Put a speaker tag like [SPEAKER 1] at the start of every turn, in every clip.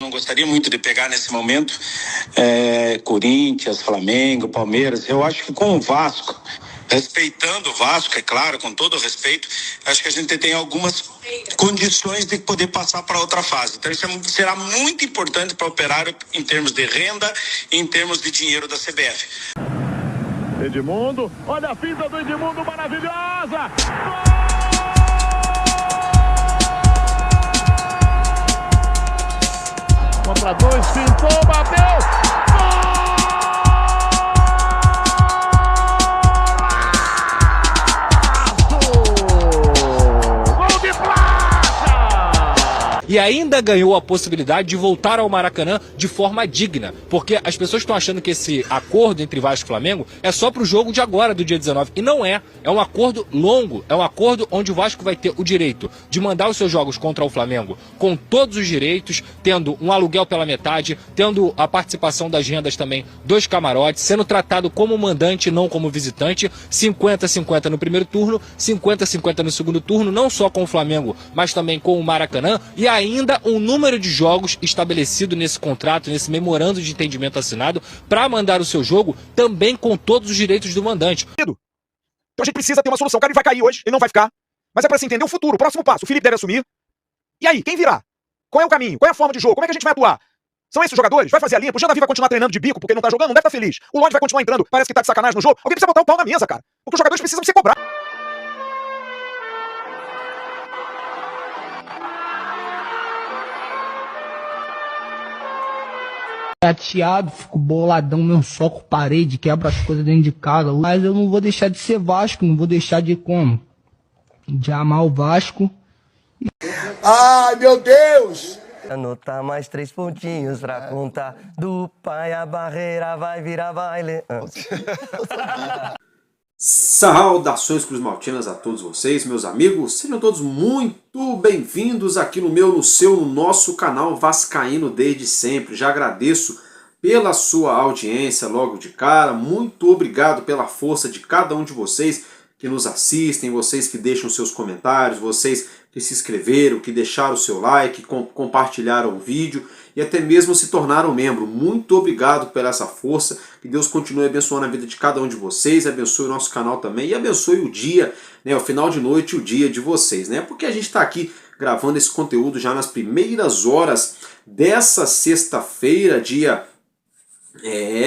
[SPEAKER 1] Não gostaria muito de pegar nesse momento Corinthians, Flamengo, Palmeiras. Eu acho que com o Vasco, respeitando o Vasco, é claro, com todo o respeito, acho que a gente tem algumas condições de poder passar para outra fase. Então isso será muito importante para o Operário em termos de renda e em termos de dinheiro da CBF.
[SPEAKER 2] Edmundo, olha a finta do Edmundo, maravilhosa! Contra dois, pintou, bateu! Gol de placa!
[SPEAKER 3] E ainda ganhou a possibilidade de voltar ao Maracanã de forma digna, porque as pessoas estão achando que esse acordo entre Vasco e Flamengo é só para o jogo de agora, do dia 19, e não é. É um acordo longo, é um acordo onde o Vasco vai ter o direito de mandar os seus jogos contra o Flamengo com todos os direitos, tendo um aluguel pela metade, tendo a participação das rendas também dos camarotes, sendo tratado como mandante, não como visitante, 50-50 no primeiro turno, 50-50 no segundo turno, não só com o Flamengo, mas também com o Maracanã, e ainda um número de jogos estabelecido nesse contrato, nesse memorando de entendimento assinado, para mandar o seu jogo também com todos os direitos do mandante.
[SPEAKER 4] Então a gente precisa ter uma solução. O cara vai cair hoje, ele não vai ficar. Mas é para se entender o futuro, o próximo passo. O Felipe deve assumir. E aí, quem virá? Qual é o caminho? Qual é a forma de jogo? Como é que a gente vai atuar? São esses jogadores? Vai fazer a limpa? O Jandavi vai continuar treinando de bico porque ele não tá jogando? Não deve estar feliz. O Lodi vai continuar entrando, parece que tá de sacanagem no jogo. Alguém precisa botar o pau na mesa, cara. Porque os jogadores precisam ser cobrados.
[SPEAKER 5] Chateado, fico boladão, meu soco parede, quebra as coisas dentro de casa. Mas eu não vou deixar de ser Vasco, não vou deixar de como? De amar o Vasco.
[SPEAKER 6] Ai, meu Deus!
[SPEAKER 7] Anotar mais 3 pontinhos pra contar. Do pai a barreira vai virar baile.
[SPEAKER 8] Saudações cruzmaltinas a todos vocês, meus amigos. Sejam todos muito bem-vindos aqui no meu, no seu, no nosso canal Vascaíno desde sempre. Já agradeço pela sua audiência logo de cara. Muito obrigado pela força de cada um de vocês que nos assistem, vocês que deixam seus comentários, vocês que se inscreveram, que deixaram o seu like, compartilharam o vídeo e até mesmo se tornaram membro. Muito obrigado por essa força, que Deus continue abençoando a vida de cada um de vocês, abençoe o nosso canal também e abençoe o dia, né, o final de noite, o dia de vocês, né, porque a gente está aqui gravando esse conteúdo já nas primeiras horas dessa sexta-feira, dia,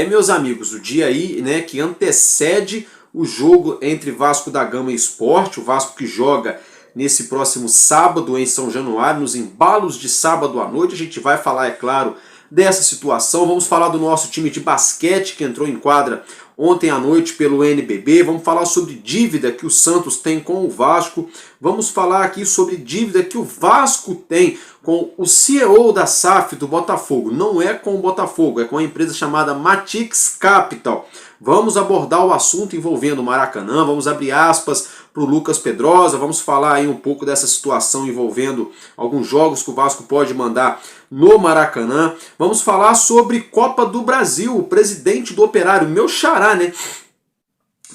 [SPEAKER 8] meus amigos, o dia aí, né, que antecede o jogo entre Vasco da Gama e Sport, o Vasco que joga nesse próximo sábado em São Januário, nos embalos de sábado à noite. A gente vai falar, é claro, dessa situação. Vamos falar do nosso time de basquete que entrou em quadra ontem à noite pelo NBB. Vamos falar sobre dívida que o Santos tem com o Vasco. Vamos falar aqui sobre dívida que o Vasco tem com o CEO da SAF do Botafogo. Não é com o Botafogo, é com a empresa chamada Matix Capital. Vamos abordar o assunto envolvendo o Maracanã, vamos abrir aspas para o Lucas Pedrosa, vamos falar aí um pouco dessa situação envolvendo alguns jogos que o Vasco pode mandar no Maracanã. Vamos falar sobre Copa do Brasil, o presidente do Operário, meu xará, né?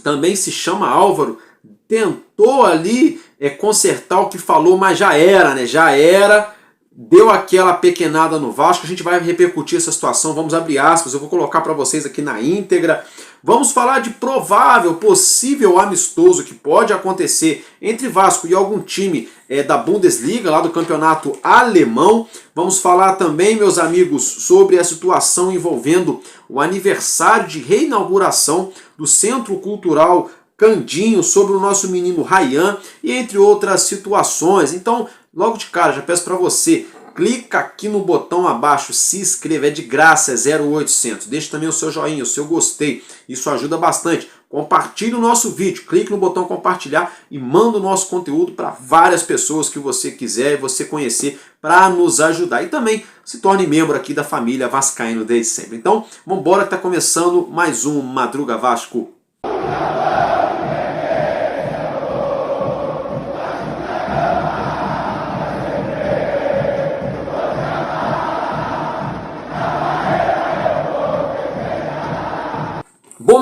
[SPEAKER 8] Também se chama Álvaro, tentou ali consertar o que falou, mas já era, né? Já era. Deu aquela pequenada no Vasco, a gente vai repercutir essa situação, vamos abrir aspas, eu vou colocar para vocês aqui na íntegra. Vamos falar de provável, possível amistoso que pode acontecer entre Vasco e algum time da Bundesliga, lá do campeonato alemão. Vamos falar também, meus amigos, sobre a situação envolvendo o aniversário de reinauguração do Centro Cultural Candinho, sobre o nosso menino Ryan e entre outras situações. Então, logo de cara, já peço para você, clica aqui no botão abaixo, se inscreva, é de graça, é 0800. Deixe também o seu joinha, o seu gostei, isso ajuda bastante. Compartilhe o nosso vídeo, clique no botão compartilhar e manda o nosso conteúdo para várias pessoas que você quiser e você conhecer para nos ajudar. E também se torne membro aqui da família Vascaíno desde sempre. Então, vamos embora que está começando mais um Madruga Vasco.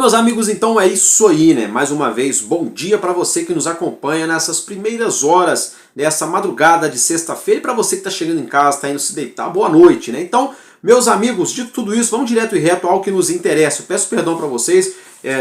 [SPEAKER 8] meus amigos, então é isso aí, né? Mais uma vez, bom dia para você que nos acompanha nessas primeiras horas dessa madrugada de sexta-feira, e para você que está chegando em casa, está indo se deitar, boa noite, né? Então, meus amigos, dito tudo isso, vamos direto e reto ao que nos interessa. Eu peço perdão para vocês,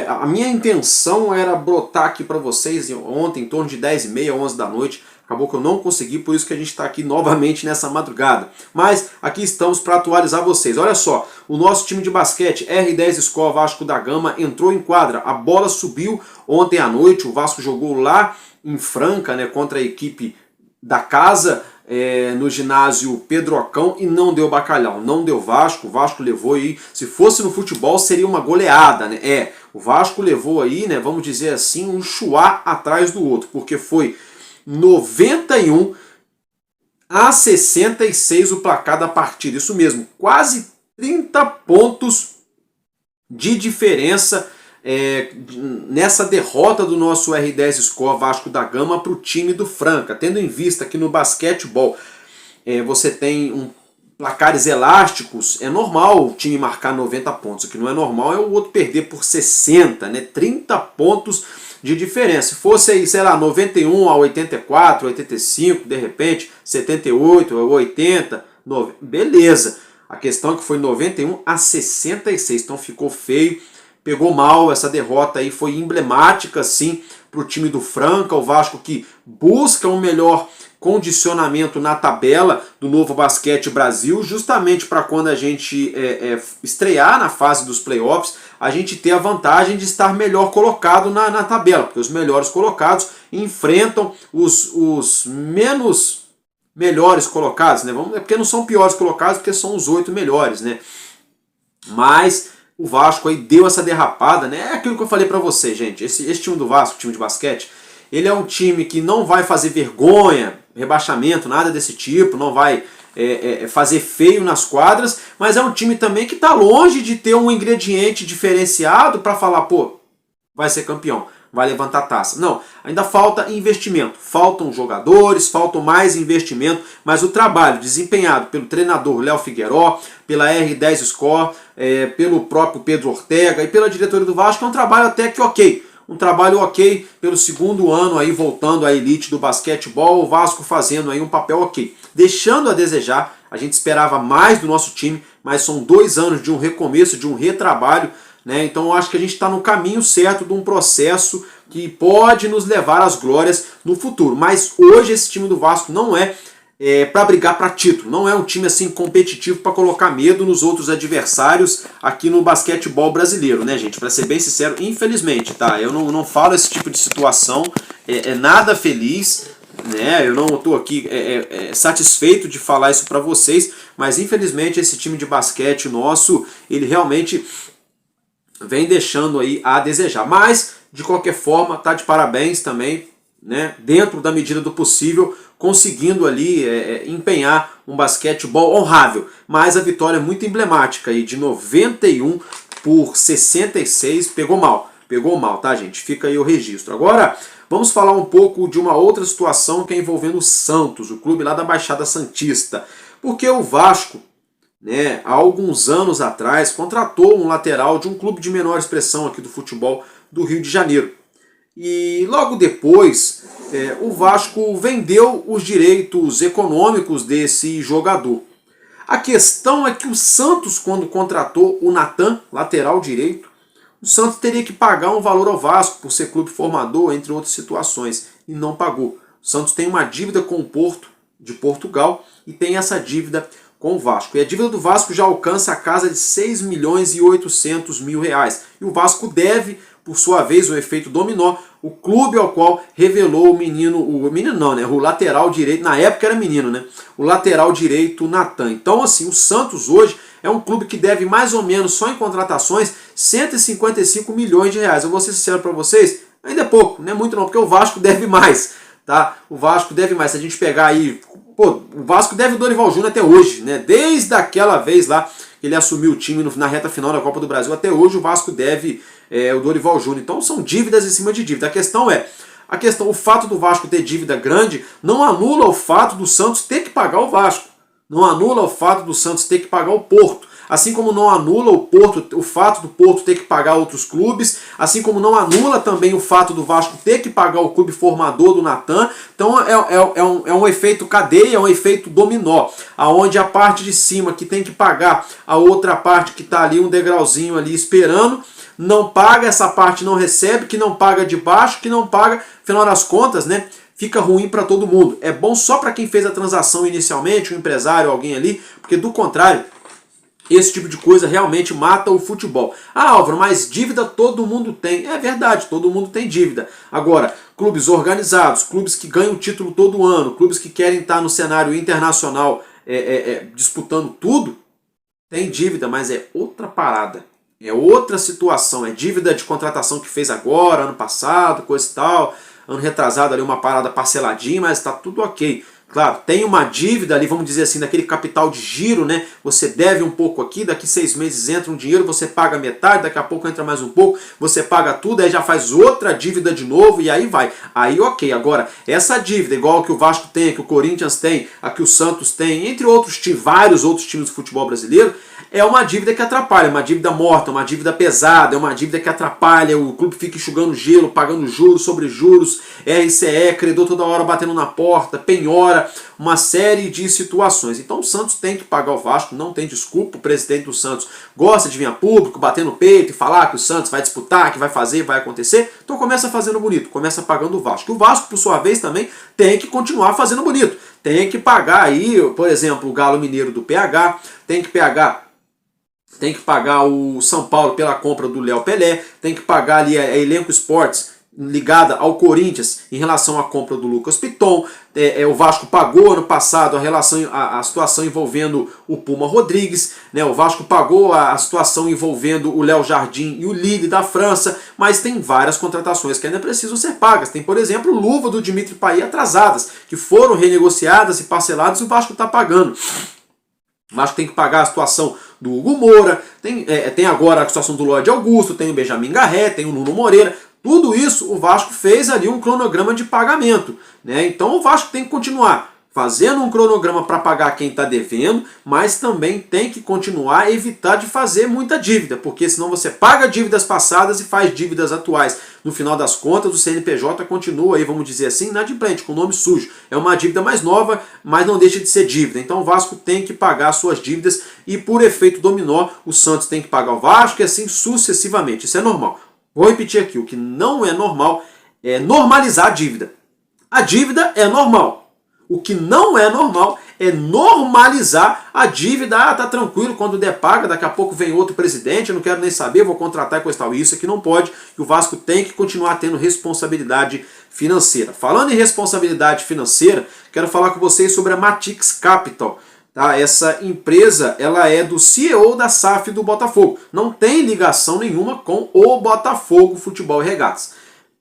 [SPEAKER 8] a minha intenção era brotar aqui para vocês ontem, em torno de 10h30, 11 da noite. Acabou que eu não consegui, por isso que a gente está aqui novamente nessa madrugada. Mas aqui estamos para atualizar vocês. Olha só, o nosso time de basquete, R10 Skol Vasco da Gama, entrou em quadra. A bola subiu ontem à noite, o Vasco jogou lá em Franca, né, contra a equipe da casa, no ginásio Pedrocão, e não deu bacalhau, não deu Vasco. O Vasco levou aí, se fosse no futebol seria uma goleada, né? O Vasco levou aí, né, vamos dizer assim, um chuá atrás do outro, porque foi 91-66 o placar da partida, isso mesmo, quase 30 pontos de diferença nessa derrota do nosso R10 Skol Vasco da Gama para o time do Franca. Tendo em vista que no basquetebol você tem placares elásticos, é normal o time marcar 90 pontos, o que não é normal é o outro perder por 60, né? 30 pontos de diferença. Se fosse aí, sei lá, 91-84, 85, de repente, 78-80, beleza. A questão é que foi 91-66, então ficou feio, pegou mal, essa derrota aí foi emblemática, sim, para o time do Franca, o Vasco que busca um melhor condicionamento na tabela do Novo Basquete Brasil, justamente para quando a gente estrear na fase dos playoffs, a gente ter a vantagem de estar melhor colocado na tabela, porque os melhores colocados enfrentam os menos melhores colocados, né? Porque não são piores colocados, porque são os 8 melhores, né? Mas o Vasco aí deu essa derrapada, né? É aquilo que eu falei para vocês, gente. Esse time do Vasco, time de basquete, ele é um time que não vai fazer vergonha, rebaixamento, nada desse tipo, não vai fazer feio nas quadras, mas é um time também que está longe de ter um ingrediente diferenciado para falar, pô, vai ser campeão, vai levantar taça. Não, ainda falta investimento, faltam jogadores, faltam mais investimento, mas o trabalho desempenhado pelo treinador Léo Figueiró, pela R10 Skol, pelo próprio Pedro Ortega e pela diretoria do Vasco é um trabalho até que ok. Um trabalho ok pelo segundo ano aí voltando à elite do basquetebol, o Vasco fazendo aí um papel ok. Deixando a desejar, a gente esperava mais do nosso time, mas são 2 anos de um recomeço, de um retrabalho, né? Então eu acho que a gente está no caminho certo de um processo que pode nos levar às glórias no futuro. Mas hoje esse time do Vasco não é para brigar para título, não é um time assim competitivo para colocar medo nos outros adversários aqui no basquetebol brasileiro, né, gente? Para ser bem sincero, infelizmente, tá? Eu não falo esse tipo de situação, nada feliz, né? Eu não estou aqui satisfeito de falar isso para vocês, mas infelizmente esse time de basquete nosso, ele realmente vem deixando aí a desejar. Mas, de qualquer forma, tá de parabéns também, né? Dentro da medida do possível, conseguindo ali empenhar um basquetebol honrável. Mas a vitória é muito emblemática aí, de 91-66, pegou mal, tá, gente? Fica aí o registro. Agora, vamos falar um pouco de uma outra situação que é envolvendo o Santos, o clube lá da Baixada Santista. Porque o Vasco, né, há alguns anos atrás, contratou um lateral de um clube de menor expressão aqui do futebol do Rio de Janeiro. E logo depois, o Vasco vendeu os direitos econômicos desse jogador. A questão é que o Santos, quando contratou o Natan, lateral direito, o Santos teria que pagar um valor ao Vasco por ser clube formador, entre outras situações, e não pagou. O Santos tem uma dívida com o Porto de Portugal e tem essa dívida com o Vasco. E a dívida do Vasco já alcança a casa de 6.800.000 reais. E o Vasco deve, por sua vez, o efeito dominó, o clube ao qual revelou o lateral direito, na época era menino, né? O lateral direito Natan. Então, assim, o Santos hoje é um clube que deve mais ou menos, só em contratações, 155 milhões de reais. Eu vou ser sincero para vocês, ainda é pouco, não é muito não, porque o Vasco deve mais, tá? O Vasco deve mais. Se a gente pegar aí, pô, o Vasco deve o Dorival Júnior até hoje, né? Desde aquela vez lá que ele assumiu o time na reta final da Copa do Brasil, até hoje o Vasco deve o Dorival Júnior. Então são dívidas em cima de dívida. O fato do Vasco ter dívida grande não anula o fato do Santos ter que pagar o Vasco. Não anula o fato do Santos ter que pagar o Porto. assim como não anula o fato do Porto ter que pagar outros clubes, assim como não anula também o fato do Vasco ter que pagar o clube formador do Natan. Então é um efeito cadeia, é um efeito dominó, aonde a parte de cima que tem que pagar a outra parte que está ali um degrauzinho ali esperando, não paga, essa parte não recebe, que não paga de baixo, que não paga, afinal das contas, né? Fica ruim para todo mundo. É bom só para quem fez a transação inicialmente, um empresário, alguém ali, porque do contrário, esse tipo de coisa realmente mata o futebol. Ah, Álvaro, mas dívida todo mundo tem. É verdade, todo mundo tem dívida. Agora, clubes organizados, clubes que ganham título todo ano, clubes que querem estar no cenário internacional disputando tudo, tem dívida, mas é outra parada. É outra situação. É dívida de contratação que fez agora, ano passado, coisa e tal. Ano retrasado ali uma parada parceladinha, mas está tudo ok. Claro, tem uma dívida ali, vamos dizer assim, daquele capital de giro, né? Você deve um pouco aqui, daqui 6 meses entra um dinheiro, você paga metade, daqui a pouco entra mais um pouco, você paga tudo, aí já faz outra dívida de novo e aí vai. Aí ok, agora, essa dívida, igual a que o Vasco tem, a que o Corinthians tem, a que o Santos tem, entre outros vários outros times do futebol brasileiro, é uma dívida que atrapalha, uma dívida morta, uma dívida pesada, é uma dívida que atrapalha, o clube fica enxugando gelo, pagando juros sobre juros, RCE, credor toda hora batendo na porta, penhora, uma série de situações. Então o Santos tem que pagar o Vasco, não tem desculpa, o presidente do Santos gosta de vir a público, bater no peito e falar que o Santos vai disputar, que vai fazer, vai acontecer, então começa fazendo bonito, começa pagando o Vasco. O Vasco, por sua vez, também tem que continuar fazendo bonito, tem que pagar aí, por exemplo, o Galo Mineiro do PH, tem que pagar o São Paulo pela compra do Léo Pelé, tem que pagar ali a Elenco Esportes ligada ao Corinthians em relação à compra do Lucas Piton. O Vasco pagou ano passado a situação envolvendo o Puma Rodrigues, né? O Vasco pagou a situação envolvendo o Léo Jardim e o Lille da França, mas tem várias contratações que ainda precisam ser pagas. Tem, por exemplo, luva do Dimitri Payet atrasadas, que foram renegociadas e parceladas e o Vasco está pagando. O Vasco tem que pagar a situação do Hugo Moura, tem agora a situação do Lloyd Augusto, tem o Benjamin Garré, tem o Nuno Moreira. Tudo isso o Vasco fez ali um cronograma de pagamento, né? Então o Vasco tem que continuar fazendo um cronograma para pagar quem está devendo, mas também tem que continuar a evitar de fazer muita dívida, porque senão você paga dívidas passadas e faz dívidas atuais. No final das contas, o CNPJ continua aí, vamos dizer assim, inadimplente, com nome sujo. É uma dívida mais nova, mas não deixa de ser dívida. Então o Vasco tem que pagar suas dívidas e, por efeito dominó, o Santos tem que pagar o Vasco e assim sucessivamente. Isso é normal. Vou repetir aqui, o que não é normal é normalizar a dívida. A dívida é normal. O que não é normal é normalizar a dívida. Ah, tá tranquilo, quando der paga, daqui a pouco vem outro presidente, eu não quero nem saber, vou contratar e coisa tal. Isso aqui não pode, e o Vasco tem que continuar tendo responsabilidade financeira. Falando em responsabilidade financeira, quero falar com vocês sobre a Matix Capital. Tá? Essa empresa ela é do CEO da SAF do Botafogo. Não tem ligação nenhuma com o Botafogo Futebol e Regatas.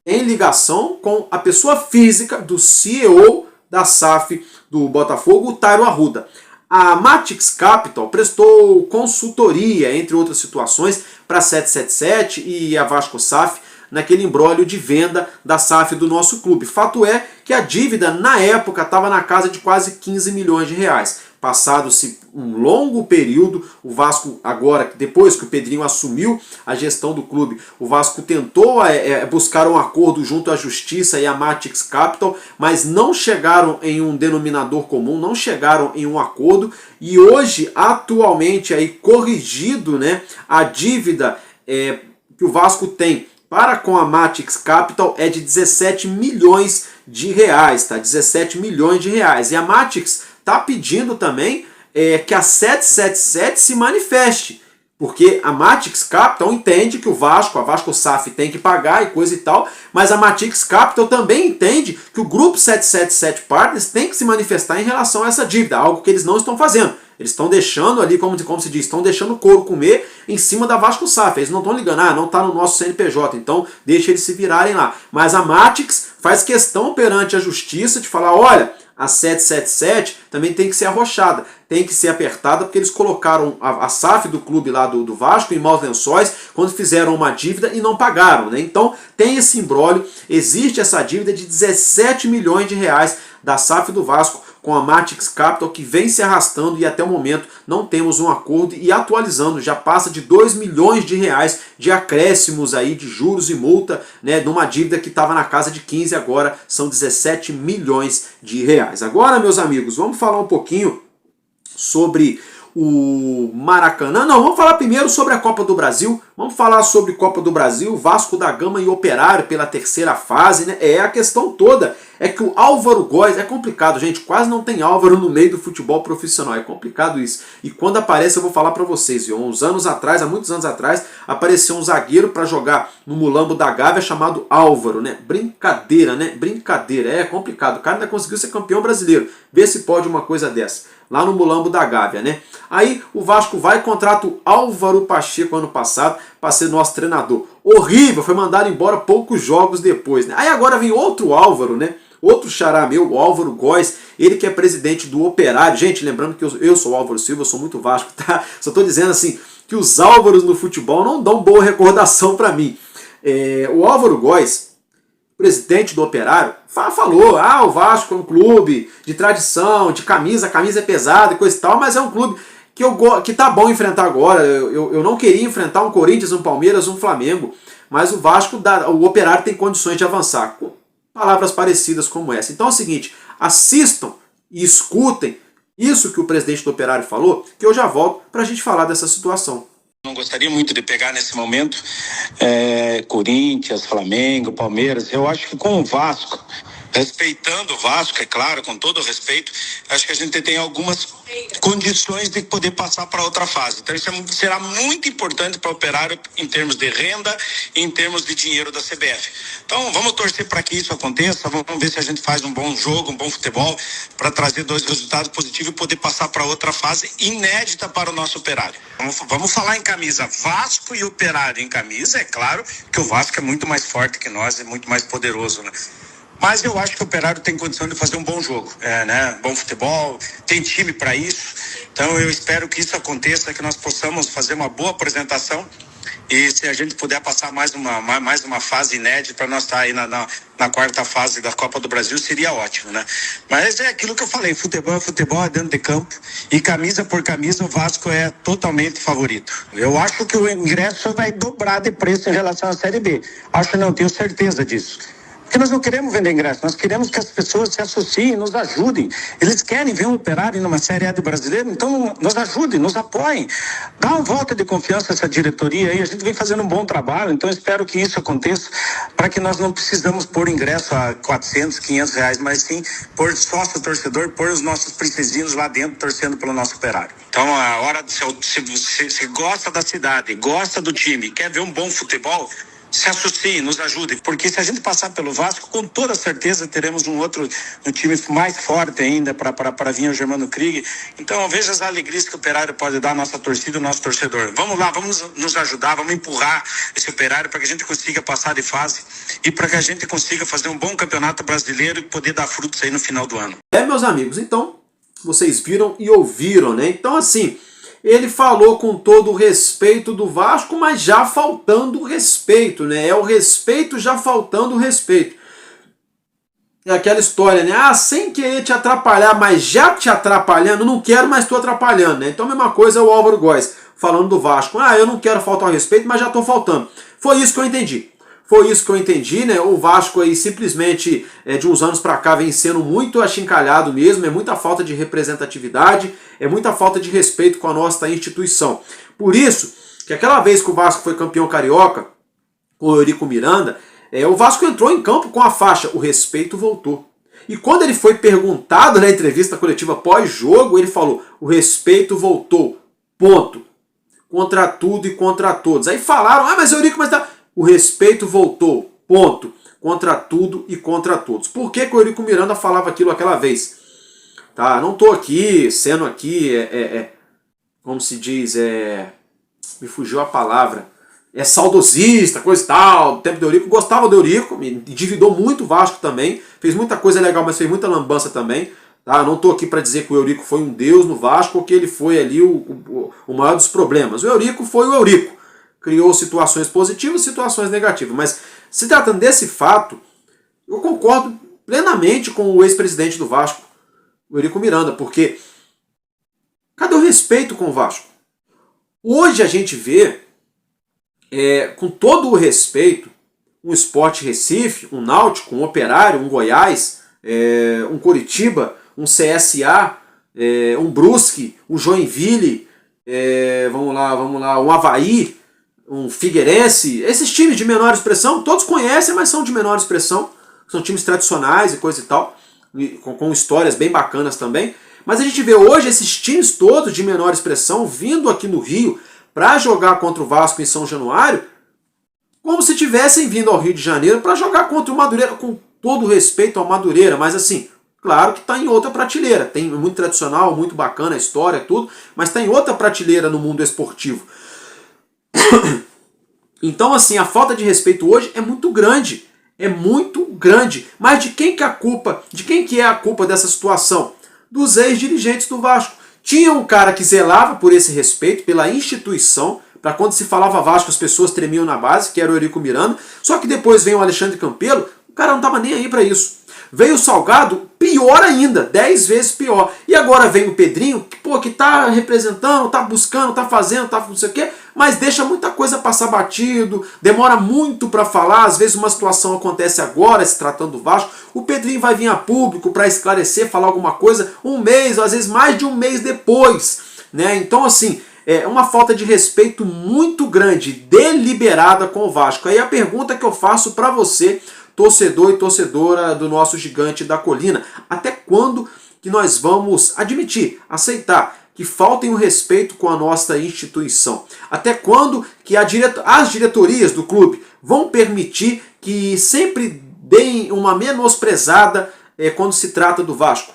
[SPEAKER 8] Tem ligação com a pessoa física do CEO da SAF do Botafogo, o Tairo Arruda. A Matix Capital prestou consultoria, entre outras situações, para a 777 e a Vasco SAF, naquele imbróglio de venda da SAF do nosso clube. Fato é que a dívida, na época, estava na casa de quase 15 milhões de reais. Passado-se um longo período, o Vasco agora, depois que o Pedrinho assumiu a gestão do clube, o Vasco tentou buscar um acordo junto à Justiça e à Matix Capital, mas não chegaram em um denominador comum, não chegaram em um acordo, e hoje, atualmente, aí corrigido, né, a dívida que o Vasco tem para com a Matix Capital é de 17 milhões de reais, tá? 17 milhões de reais. E a Matix está pedindo também que a 777 se manifeste, porque a Matix Capital entende que a Vasco SAF tem que pagar e coisa e tal, mas a Matix Capital também entende que o grupo 777 Partners tem que se manifestar em relação a essa dívida, algo que eles não estão fazendo. Eles estão deixando ali, como se diz, estão deixando o couro comer em cima da Vasco SAF. Eles não estão ligando, não está no nosso CNPJ, então deixa eles se virarem lá. Mas a Matix faz questão perante a justiça de falar, olha, a 777 também tem que ser arrochada, tem que ser apertada, porque eles colocaram a SAF do clube lá do Vasco em maus lençóis quando fizeram uma dívida e não pagaram, né? Então tem esse imbróglio, existe essa dívida de 17 milhões de reais da SAF do Vasco com a Matix Capital, que vem se arrastando e até o momento não temos um acordo, e atualizando, já passa de 2 milhões de reais de acréscimos aí de juros e multa, né, numa dívida que estava na casa de 15, agora são 17 milhões de reais. Agora, meus amigos, vamos falar um pouquinho sobre o Maracanã. Não, vamos falar primeiro sobre a Copa do Brasil. Vamos falar sobre Copa do Brasil, Vasco da Gama e Operário pela terceira fase, né? A questão toda é que o Álvaro Góes, é complicado, gente, quase não tem Álvaro no meio do futebol profissional, é complicado isso. E quando aparece, eu vou falar pra vocês, viu? Uns anos atrás, há muitos anos atrás, apareceu um zagueiro pra jogar no Mulambo da Gávea chamado Álvaro, né? Brincadeira, né? Brincadeira, é complicado. O cara ainda conseguiu ser campeão brasileiro. Vê se pode uma coisa dessa. Lá no Mulambo da Gávea, né? Aí o Vasco vai e contrata o Álvaro Pacheco ano passado para ser nosso treinador. Horrível, foi mandado embora poucos jogos depois, né? Aí agora vem outro Álvaro, né? Outro xará meu, o Álvaro Góes, ele que é presidente do Operário. Gente, lembrando que eu sou o Álvaro Silva, eu sou muito Vasco, tá? Só tô dizendo assim, que os Álvaros no futebol não dão boa recordação para mim. O Álvaro Góes, presidente do Operário, falou, o Vasco é um clube de tradição, de camisa, a camisa é pesada e coisa e tal, mas é um clube que tá bom enfrentar agora. Eu não queria enfrentar um Corinthians, um Palmeiras, um Flamengo, mas o Vasco, o Operário tem condições de avançar. Com palavras parecidas como essa. Então é o seguinte, assistam e escutem isso que o presidente do Operário falou, que eu já volto pra gente falar dessa situação.
[SPEAKER 1] Não gostaria muito de pegar nesse momento Corinthians, Flamengo, Palmeiras. Eu acho que com o Vasco, respeitando o Vasco, é claro, com todo o respeito, acho que a gente tem algumas condições de poder passar para outra fase. Então isso será muito importante para o Operário em termos de renda e em termos de dinheiro da CBF. Então vamos torcer para que isso aconteça, vamos ver se a gente faz um bom jogo, um bom futebol, para trazer 2 resultados positivos e poder passar para outra fase inédita para o nosso Operário. Vamos falar em camisa, Vasco e Operário em camisa, é claro que o Vasco é muito mais forte que nós, é muito mais poderoso, né? Mas eu acho que o Operário tem condição de fazer um bom jogo, né? Bom futebol, tem time para isso. Então eu espero que isso aconteça, que nós possamos fazer uma boa apresentação e se a gente puder passar mais uma fase inédita para nós estar aí na quarta fase da Copa do Brasil, seria ótimo, né? Mas é aquilo que eu falei, futebol é dentro de campo e camisa por camisa o Vasco é totalmente favorito. Eu acho que o ingresso vai dobrar de preço em relação à Série B. Acho não, tenho certeza disso. Porque nós não queremos vender ingresso, nós queremos que as pessoas se associem, nos ajudem. Eles querem ver um Operário numa Série A do Brasileiro, então nos ajudem, nos apoiem. Dá uma volta de confiança a essa diretoria aí, a gente vem fazendo um bom trabalho, então espero que isso aconteça para que nós não precisamos pôr ingresso a 400, 500 reais, mas sim pôr sócio torcedor, pôr os nossos princesinhos lá dentro torcendo pelo nosso Operário. Então a hora, se você gosta da cidade, gosta do time, quer ver um bom futebol, se associe, nos ajude, porque se a gente passar pelo Vasco, com toda certeza teremos um time mais forte ainda para vir o Germano Krieg. Então veja as alegrias que o Operário pode dar à nossa torcida e ao nosso torcedor. Vamos lá, vamos nos ajudar, vamos empurrar esse Operário para que a gente consiga passar de fase e para que a gente consiga fazer um bom campeonato brasileiro e poder dar frutos aí no final do ano.
[SPEAKER 8] Meus amigos, então, vocês viram e ouviram, né? Então assim, ele falou com todo o respeito do Vasco, mas já faltando respeito, né? É o respeito já faltando respeito. É aquela história, né? Sem querer te atrapalhar, mas já te atrapalhando, não quero, mas estou atrapalhando, né? Então a mesma coisa é o Álvaro Góes, falando do Vasco. Eu não quero faltar ao respeito, mas já estou faltando. Foi isso que eu entendi. Foi isso que eu entendi, né? O Vasco aí simplesmente, de uns anos pra cá, vem sendo muito achincalhado mesmo, é muita falta de representatividade, é muita falta de respeito com a nossa instituição. Por isso, que aquela vez que o Vasco foi campeão carioca, com o Eurico Miranda, o Vasco entrou em campo com a faixa, o respeito voltou. E quando ele foi perguntado na entrevista coletiva pós-jogo, ele falou, o respeito voltou, ponto. Contra tudo e contra todos. Aí falaram, mas Eurico, mas tá... O respeito voltou, ponto, contra tudo e contra todos. Por que o Eurico Miranda falava aquilo aquela vez? Tá, não estou aqui, sendo aqui, como se diz, me fugiu a palavra, saudosista, coisa e tal, do tempo do Eurico, gostava do Eurico, me endividou muito o Vasco também, fez muita coisa legal, mas fez muita lambança também. Tá, não estou aqui para dizer que o Eurico foi um deus no Vasco, ou que ele foi ali o maior dos problemas. O Eurico foi o Eurico. Criou situações positivas e situações negativas. Mas se tratando desse fato, eu concordo plenamente com o ex-presidente do Vasco. o Eurico Miranda, porque cadê o respeito com o Vasco? Hoje a gente vê, com todo o respeito, um Sport Recife, um Náutico, um Operário, um Goiás, um Coritiba, um CSA, um Brusque, um Joinville, vamos lá, um Avaí, um Figueirense, esses times de menor expressão, todos conhecem, mas são de menor expressão, são times tradicionais e coisa e tal, com histórias bem bacanas também, mas a gente vê hoje esses times todos de menor expressão vindo aqui no Rio para jogar contra o Vasco em São Januário, como se tivessem vindo ao Rio de Janeiro para jogar contra o Madureira, com todo o respeito ao Madureira, mas assim, claro que está em outra prateleira, tem muito tradicional, muito bacana a história, tudo, mas está em outra prateleira no mundo esportivo. Então assim, a falta de respeito hoje é muito grande, mas de quem que é a culpa? De quem que é a culpa dessa situação? Dos ex-dirigentes do Vasco. Tinha um cara que zelava por esse respeito, pela instituição, para quando se falava Vasco as pessoas tremiam na base, que era o Eurico Miranda, só que depois veio o Alexandre Campelo, o cara não estava nem aí para isso. Veio o Salgado, pior ainda, 10 vezes pior. E agora vem o Pedrinho, que tá representando, tá buscando, tá fazendo, tá não sei o quê, mas deixa muita coisa passar batido, demora muito para falar, às vezes uma situação acontece agora, se tratando do Vasco, o Pedrinho vai vir a público para esclarecer, falar alguma coisa, um mês, às vezes mais de um mês depois, né? Então assim, é uma falta de respeito muito grande, deliberada com o Vasco. Aí a pergunta que eu faço para você, torcedor e torcedora do nosso gigante da colina, até quando que nós vamos admitir, aceitar que faltem o respeito com a nossa instituição? Até quando que as diretorias do clube vão permitir que sempre deem uma menosprezada quando se trata do Vasco?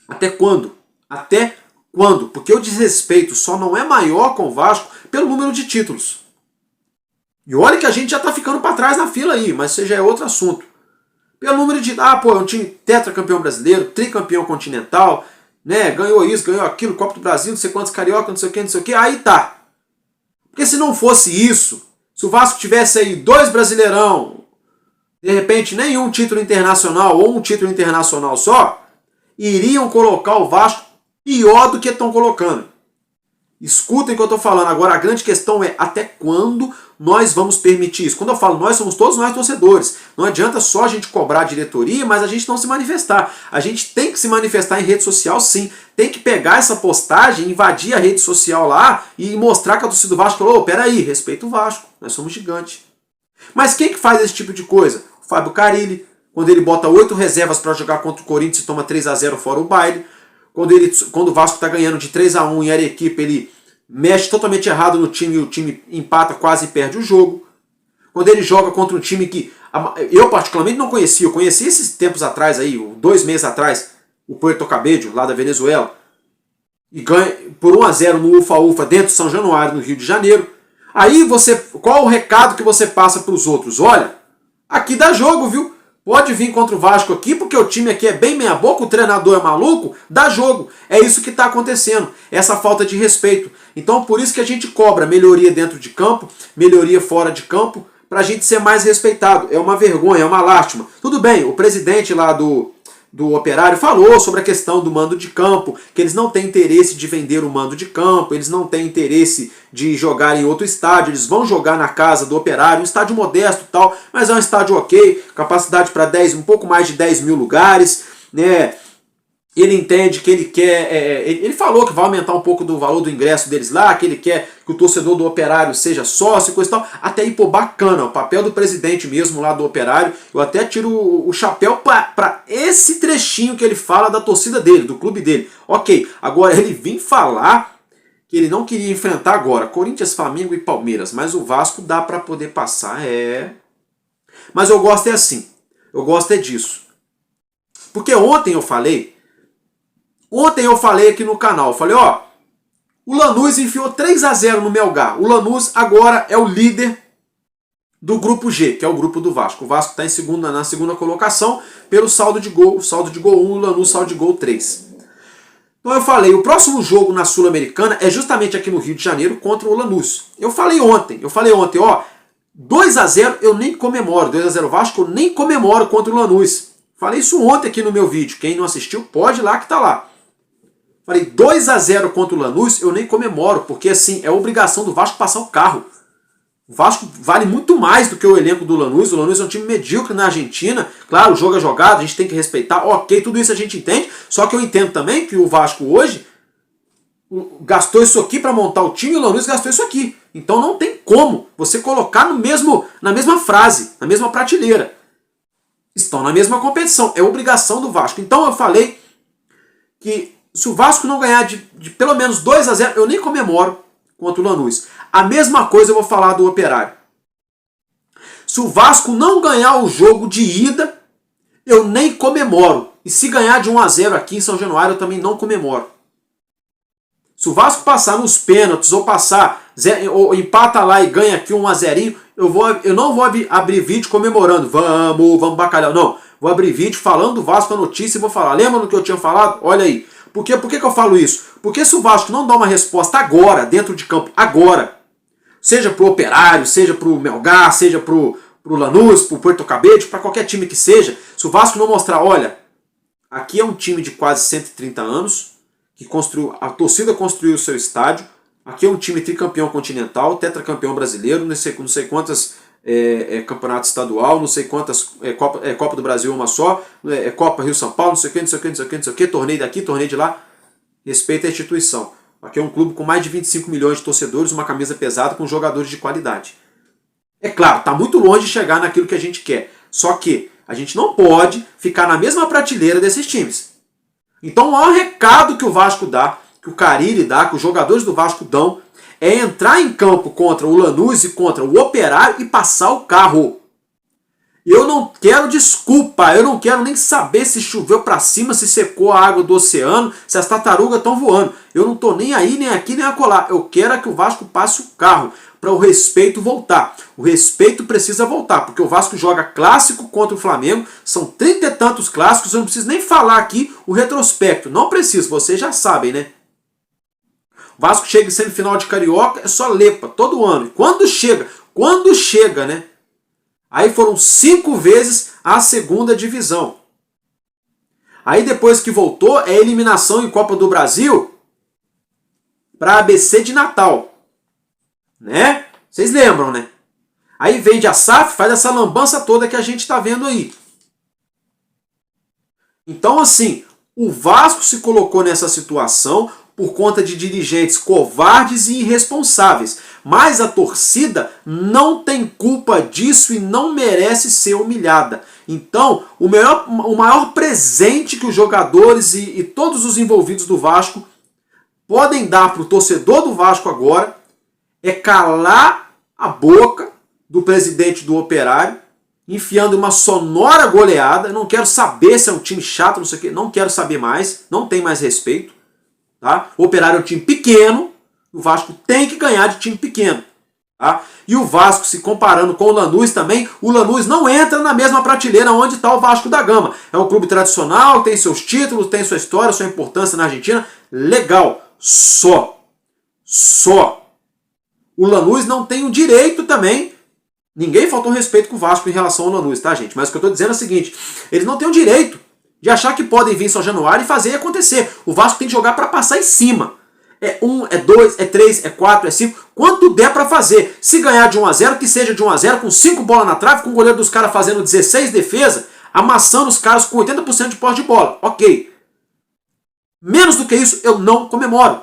[SPEAKER 8] Até quando? Até quando? Porque o desrespeito só não é maior com o Vasco pelo número de títulos. E olha que a gente já está ficando para trás na fila aí, mas isso já é outro assunto. Pelo número de... é um time tetracampeão brasileiro, tricampeão continental, né? Ganhou isso, ganhou aquilo, Copa do Brasil, não sei quantos carioca, não sei o que, aí tá. Porque se não fosse isso, se o Vasco tivesse aí 2 Brasileirão, de repente nenhum título internacional ou um título internacional só, iriam colocar o Vasco pior do que estão colocando. Escutem o que eu estou falando. Agora a grande questão é até quando nós vamos permitir isso. Quando eu falo nós, somos todos nós torcedores. Não adianta só a gente cobrar a diretoria, mas a gente não se manifestar. A gente tem que se manifestar em rede social, sim. Tem que pegar essa postagem, invadir a rede social lá e mostrar que a torcida do Vasco falou, peraí, respeita o Vasco, nós somos gigantes. Mas quem que faz esse tipo de coisa? O Fábio Carilli, quando ele bota 8 reservas para jogar contra o Corinthians e toma 3-0 fora o baile. Quando o Vasco está ganhando de 3-1 em Arequipa, ele mexe totalmente errado no time e o time empata, quase perde o jogo. Quando ele joga contra um time que eu particularmente não conhecia, eu conheci esses tempos atrás, 2 meses atrás, o Puerto Cabello, lá da Venezuela, e ganha por 1-0 no Ufa-Ufa dentro de São Januário, no Rio de Janeiro. Aí qual o recado que você passa para os outros? Olha, aqui dá jogo, viu? Pode vir contra o Vasco aqui, porque o time aqui é bem meia boca, o treinador é maluco, dá jogo. É isso que está acontecendo, essa falta de respeito. Então por isso que a gente cobra melhoria dentro de campo, melhoria fora de campo, para a gente ser mais respeitado. É uma vergonha, é uma lástima. Tudo bem, o presidente lá do Operário falou sobre a questão do mando de campo, que eles não têm interesse de vender o mando de campo, eles não têm interesse de jogar em outro estádio, eles vão jogar na casa do Operário, um estádio modesto e tal, mas é um estádio ok, capacidade para um pouco mais de 10 mil lugares, né? Ele entende que ele quer... ele falou que vai aumentar um pouco do valor do ingresso deles lá, que ele quer que o torcedor do Operário seja sócio e coisa e tal. Até aí, bacana, o papel do presidente mesmo lá do Operário. Eu até tiro o chapéu para esse trechinho que ele fala da torcida dele, do clube dele. Ok, agora ele vem falar que ele não queria enfrentar agora Corinthians, Flamengo e Palmeiras, mas o Vasco dá para poder passar, Mas eu gosto assim, eu gosto disso. Porque ontem eu falei aqui no canal, eu falei, o Lanús enfiou 3-0 no Melgar. O Lanús agora é o líder do grupo G, que é o grupo do Vasco. O Vasco está na segunda colocação pelo saldo de gol 1, o Lanús saldo de gol 3. Então eu falei, o próximo jogo na Sul-Americana é justamente aqui no Rio de Janeiro contra o Lanús. Eu falei ontem, 2-0 eu nem comemoro, 2-0 Vasco eu nem comemoro contra o Lanús. Falei isso ontem aqui no meu vídeo. Quem não assistiu, pode ir lá que tá lá. Falei 2-0 contra o Lanús, eu nem comemoro, porque assim, é obrigação do Vasco passar o carro. O Vasco vale muito mais do que o elenco do Lanús. O Lanús é um time medíocre na Argentina. Claro, o jogo é jogado, a gente tem que respeitar. Ok, tudo isso a gente entende. Só que eu entendo também que o Vasco hoje gastou isso aqui para montar o time e o Lanús gastou isso aqui. Então não tem como você colocar na mesma frase, na mesma prateleira. Estão na mesma competição. É obrigação do Vasco. Então eu falei que se o Vasco não ganhar de pelo menos 2-0, eu nem comemoro contra o Lanús. A mesma coisa eu vou falar do Operário. Se o Vasco não ganhar o jogo de ida, eu nem comemoro. E se ganhar de 1-0 aqui em São Januário, eu também não comemoro. Se o Vasco passar nos pênaltis ou ou empata lá e ganha aqui 1-0, eu não vou abrir vídeo comemorando. Vamos bacalhau. Não. Vou abrir vídeo falando do Vasco, a notícia, e vou falar. Lembra do que eu tinha falado? Olha aí. Por que eu falo isso? Porque se o Vasco não dá uma resposta agora, dentro de campo, agora, seja pro Operário, seja pro Melgar, seja pro Lanús, pro Puerto Cabede, para qualquer time que seja, se o Vasco não mostrar, olha, aqui é um time de quase 130 anos, que a torcida construiu o seu estádio, aqui é um time tricampeão continental, tetracampeão brasileiro, não sei quantas campeonato estadual, não sei quantas Copa do Brasil uma só, Copa Rio-São Paulo, não sei o que, torneio daqui, torneio de lá. Respeita a instituição. Aqui é um clube com mais de 25 milhões de torcedores, uma camisa pesada com jogadores de qualidade. É claro, está muito longe de chegar naquilo que a gente quer. Só que a gente não pode ficar na mesma prateleira desses times. Então o maior recado que o Vasco dá, que o Carille dá, que os jogadores do Vasco dão, é entrar em campo contra o Lanús e contra o Operário e passar o carro. Eu não quero desculpa, eu não quero nem saber se choveu pra cima, se secou a água do oceano, se as tartarugas estão voando. Eu não tô nem aí, nem aqui, nem acolá. Eu quero que o Vasco passe o carro, para o respeito voltar. O respeito precisa voltar, porque o Vasco joga clássico contra o Flamengo, são 30 e tantos clássicos, eu não preciso nem falar aqui o retrospecto. Não preciso, vocês já sabem, né? O Vasco chega em semifinal de Carioca, é só lepa, todo ano. E quando chega, né? Aí foram 5 vezes a segunda divisão. Aí depois que voltou, é eliminação em Copa do Brasil para ABC de Natal. Né? Vocês lembram, né? Aí vende a SAF, faz essa lambança toda que a gente está vendo aí. Então, assim, o Vasco se colocou nessa situação por conta de dirigentes covardes e irresponsáveis. Mas a torcida não tem culpa disso e não merece ser humilhada. Então, o maior presente que os jogadores e todos os envolvidos do Vasco podem dar para o torcedor do Vasco agora é calar a boca do presidente do Operário, enfiando uma sonora goleada. Não quero saber se é um time chato, não sei o quê, não quero saber mais, não tem mais respeito. Tá? O Operário é um time pequeno, o Vasco tem que ganhar de time pequeno. Tá? E o Vasco, se comparando com o Lanús também, o Lanús não entra na mesma prateleira onde está o Vasco da Gama. É um clube tradicional, tem seus títulos, tem sua história, sua importância na Argentina. Legal. Só. O Lanús não tem o direito também. Ninguém faltou respeito com o Vasco em relação ao Lanús, tá, gente? Mas o que eu estou dizendo é o seguinte: eles não têm o direito de achar que podem vir em São Januário e fazer acontecer. O Vasco tem que jogar para passar em cima. É 1, é 2, é 3, é 4, é 5. Quanto der para fazer. Se ganhar de 1-0, que seja de 1-0, com 5 bolas na trave, com o goleiro dos caras fazendo 16 defesa, amassando os caras com 80% de posse de bola. Ok. Menos do que isso, eu não comemoro.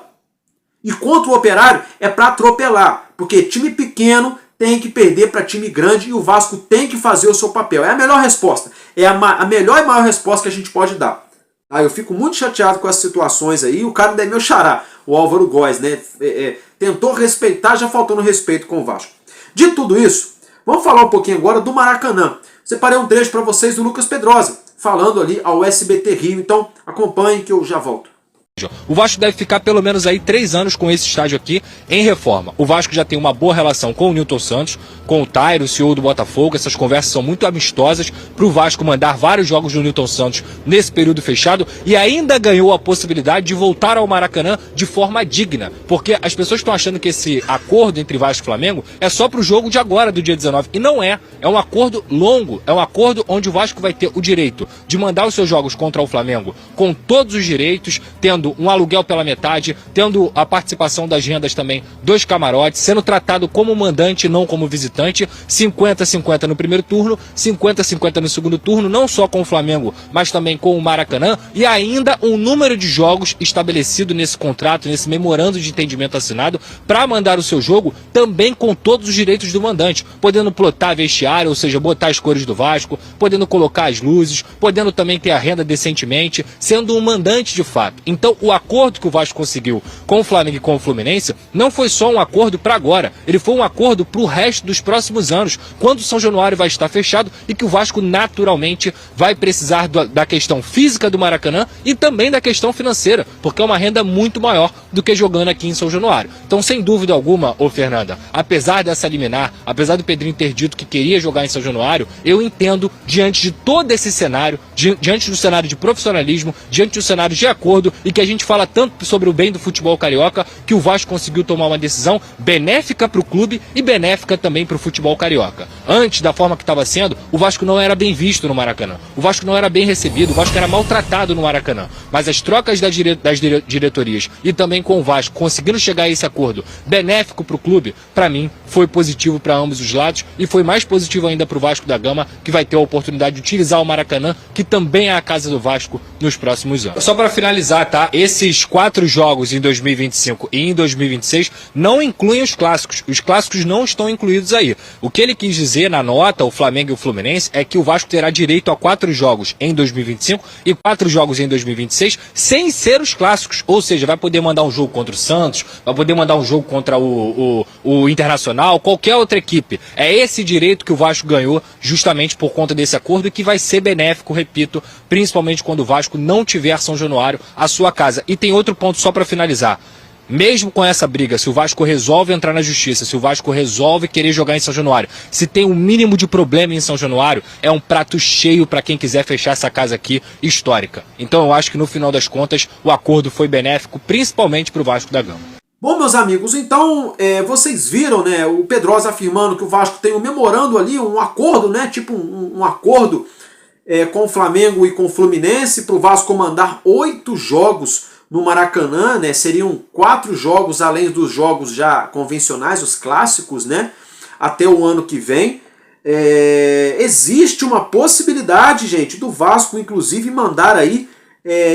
[SPEAKER 8] E contra o Operário é para atropelar. Porque time pequeno tem que perder para time grande e o Vasco tem que fazer o seu papel. É a melhor resposta. É a melhor e maior resposta que a gente pode dar. Eu fico muito chateado com essas situações aí. O cara é meu xará, o Álvaro Góes, né? Tentou respeitar, já faltou no respeito com o Vasco. De tudo isso, vamos falar um pouquinho agora do Maracanã. Separei um trecho para vocês do Lucas Pedrosa, falando ali ao SBT Rio. Então acompanhem que eu já volto.
[SPEAKER 3] O Vasco deve ficar pelo menos aí 3 anos com esse estádio aqui em reforma. O Vasco já tem uma boa relação com o Newton Santos, com o Tairo, o CEO do Botafogo. Essas conversas são muito amistosas para o Vasco mandar vários jogos do Newton Santos nesse período fechado, e ainda ganhou a possibilidade de voltar ao Maracanã de forma digna, porque as pessoas estão achando que esse acordo entre Vasco e Flamengo é só para o jogo de agora, do dia 19, e não é. É um acordo longo, é um acordo onde o Vasco vai ter o direito de mandar os seus jogos contra o Flamengo com todos os direitos, tendo um aluguel pela metade, tendo a participação das rendas também dos camarotes, sendo tratado como mandante, não como visitante, 50-50 no primeiro turno, 50-50 no segundo turno, não só com o Flamengo, mas também com o Maracanã, e ainda um número de jogos estabelecido nesse contrato, nesse memorando de entendimento assinado, para mandar o seu jogo também com todos os direitos do mandante, podendo plotar vestiário, ou seja, botar as cores do Vasco, podendo colocar as luzes, podendo também ter a renda decentemente, sendo um mandante de fato. Então, o acordo que o Vasco conseguiu com o Flamengo e com o Fluminense não foi só um acordo para agora, ele foi um acordo para o resto dos próximos anos, quando o São Januário vai estar fechado e que o Vasco naturalmente vai precisar da questão física do Maracanã e também da questão financeira, porque é uma renda muito maior do que jogando aqui em São Januário. Então, sem dúvida alguma, Fernanda, apesar dessa liminar, apesar do Pedrinho ter dito que queria jogar em São Januário, eu entendo, diante de todo esse cenário, diante do cenário de profissionalismo, diante do cenário de acordo, e que a gente fala tanto sobre o bem do futebol carioca, que o Vasco conseguiu tomar uma decisão benéfica para o clube e benéfica também para o futebol carioca. Antes, da forma que estava sendo, o Vasco não era bem visto no Maracanã, o Vasco não era bem recebido, o Vasco era maltratado no Maracanã, mas as trocas das diretorias e também com o Vasco conseguindo chegar a esse acordo benéfico para o clube, para mim foi positivo para ambos os lados, e foi mais positivo ainda para o Vasco da Gama, que vai ter a oportunidade de utilizar o Maracanã, que também é a casa do Vasco nos próximos anos. Só para finalizar, tá? Esses 4 jogos em 2025 e em 2026 não incluem os clássicos. Os clássicos não estão incluídos aí. O que ele quis dizer na nota, o Flamengo e o Fluminense, é que o Vasco terá direito a 4 jogos em 2025 e 4 jogos em 2026, sem ser os clássicos. Ou seja, vai poder mandar um jogo contra o Santos, vai poder mandar um jogo contra o Internacional, qualquer outra equipe. É esse direito que o Vasco ganhou justamente por conta desse acordo, e que vai ser benéfico, repito, principalmente quando o Vasco não tiver São Januário a sua casa. E tem outro ponto só para finalizar. Mesmo com essa briga, se o Vasco resolve entrar na justiça, se o Vasco resolve querer jogar em São Januário, se tem um mínimo de problema em São Januário, é um prato cheio para quem quiser fechar essa casa aqui histórica. Então eu acho que no final das contas o acordo foi benéfico, principalmente para o Vasco da Gama.
[SPEAKER 8] Bom, meus amigos, então vocês viram, né, o Pedrosa afirmando que o Vasco tem um memorando ali, um acordo, né, tipo um acordo com o Flamengo e com o Fluminense para o Vasco mandar 8 jogos no Maracanã, né? Seriam 4 jogos além dos jogos já convencionais, os clássicos, né? Até o ano que vem. Existe uma possibilidade, gente, do Vasco inclusive mandar aí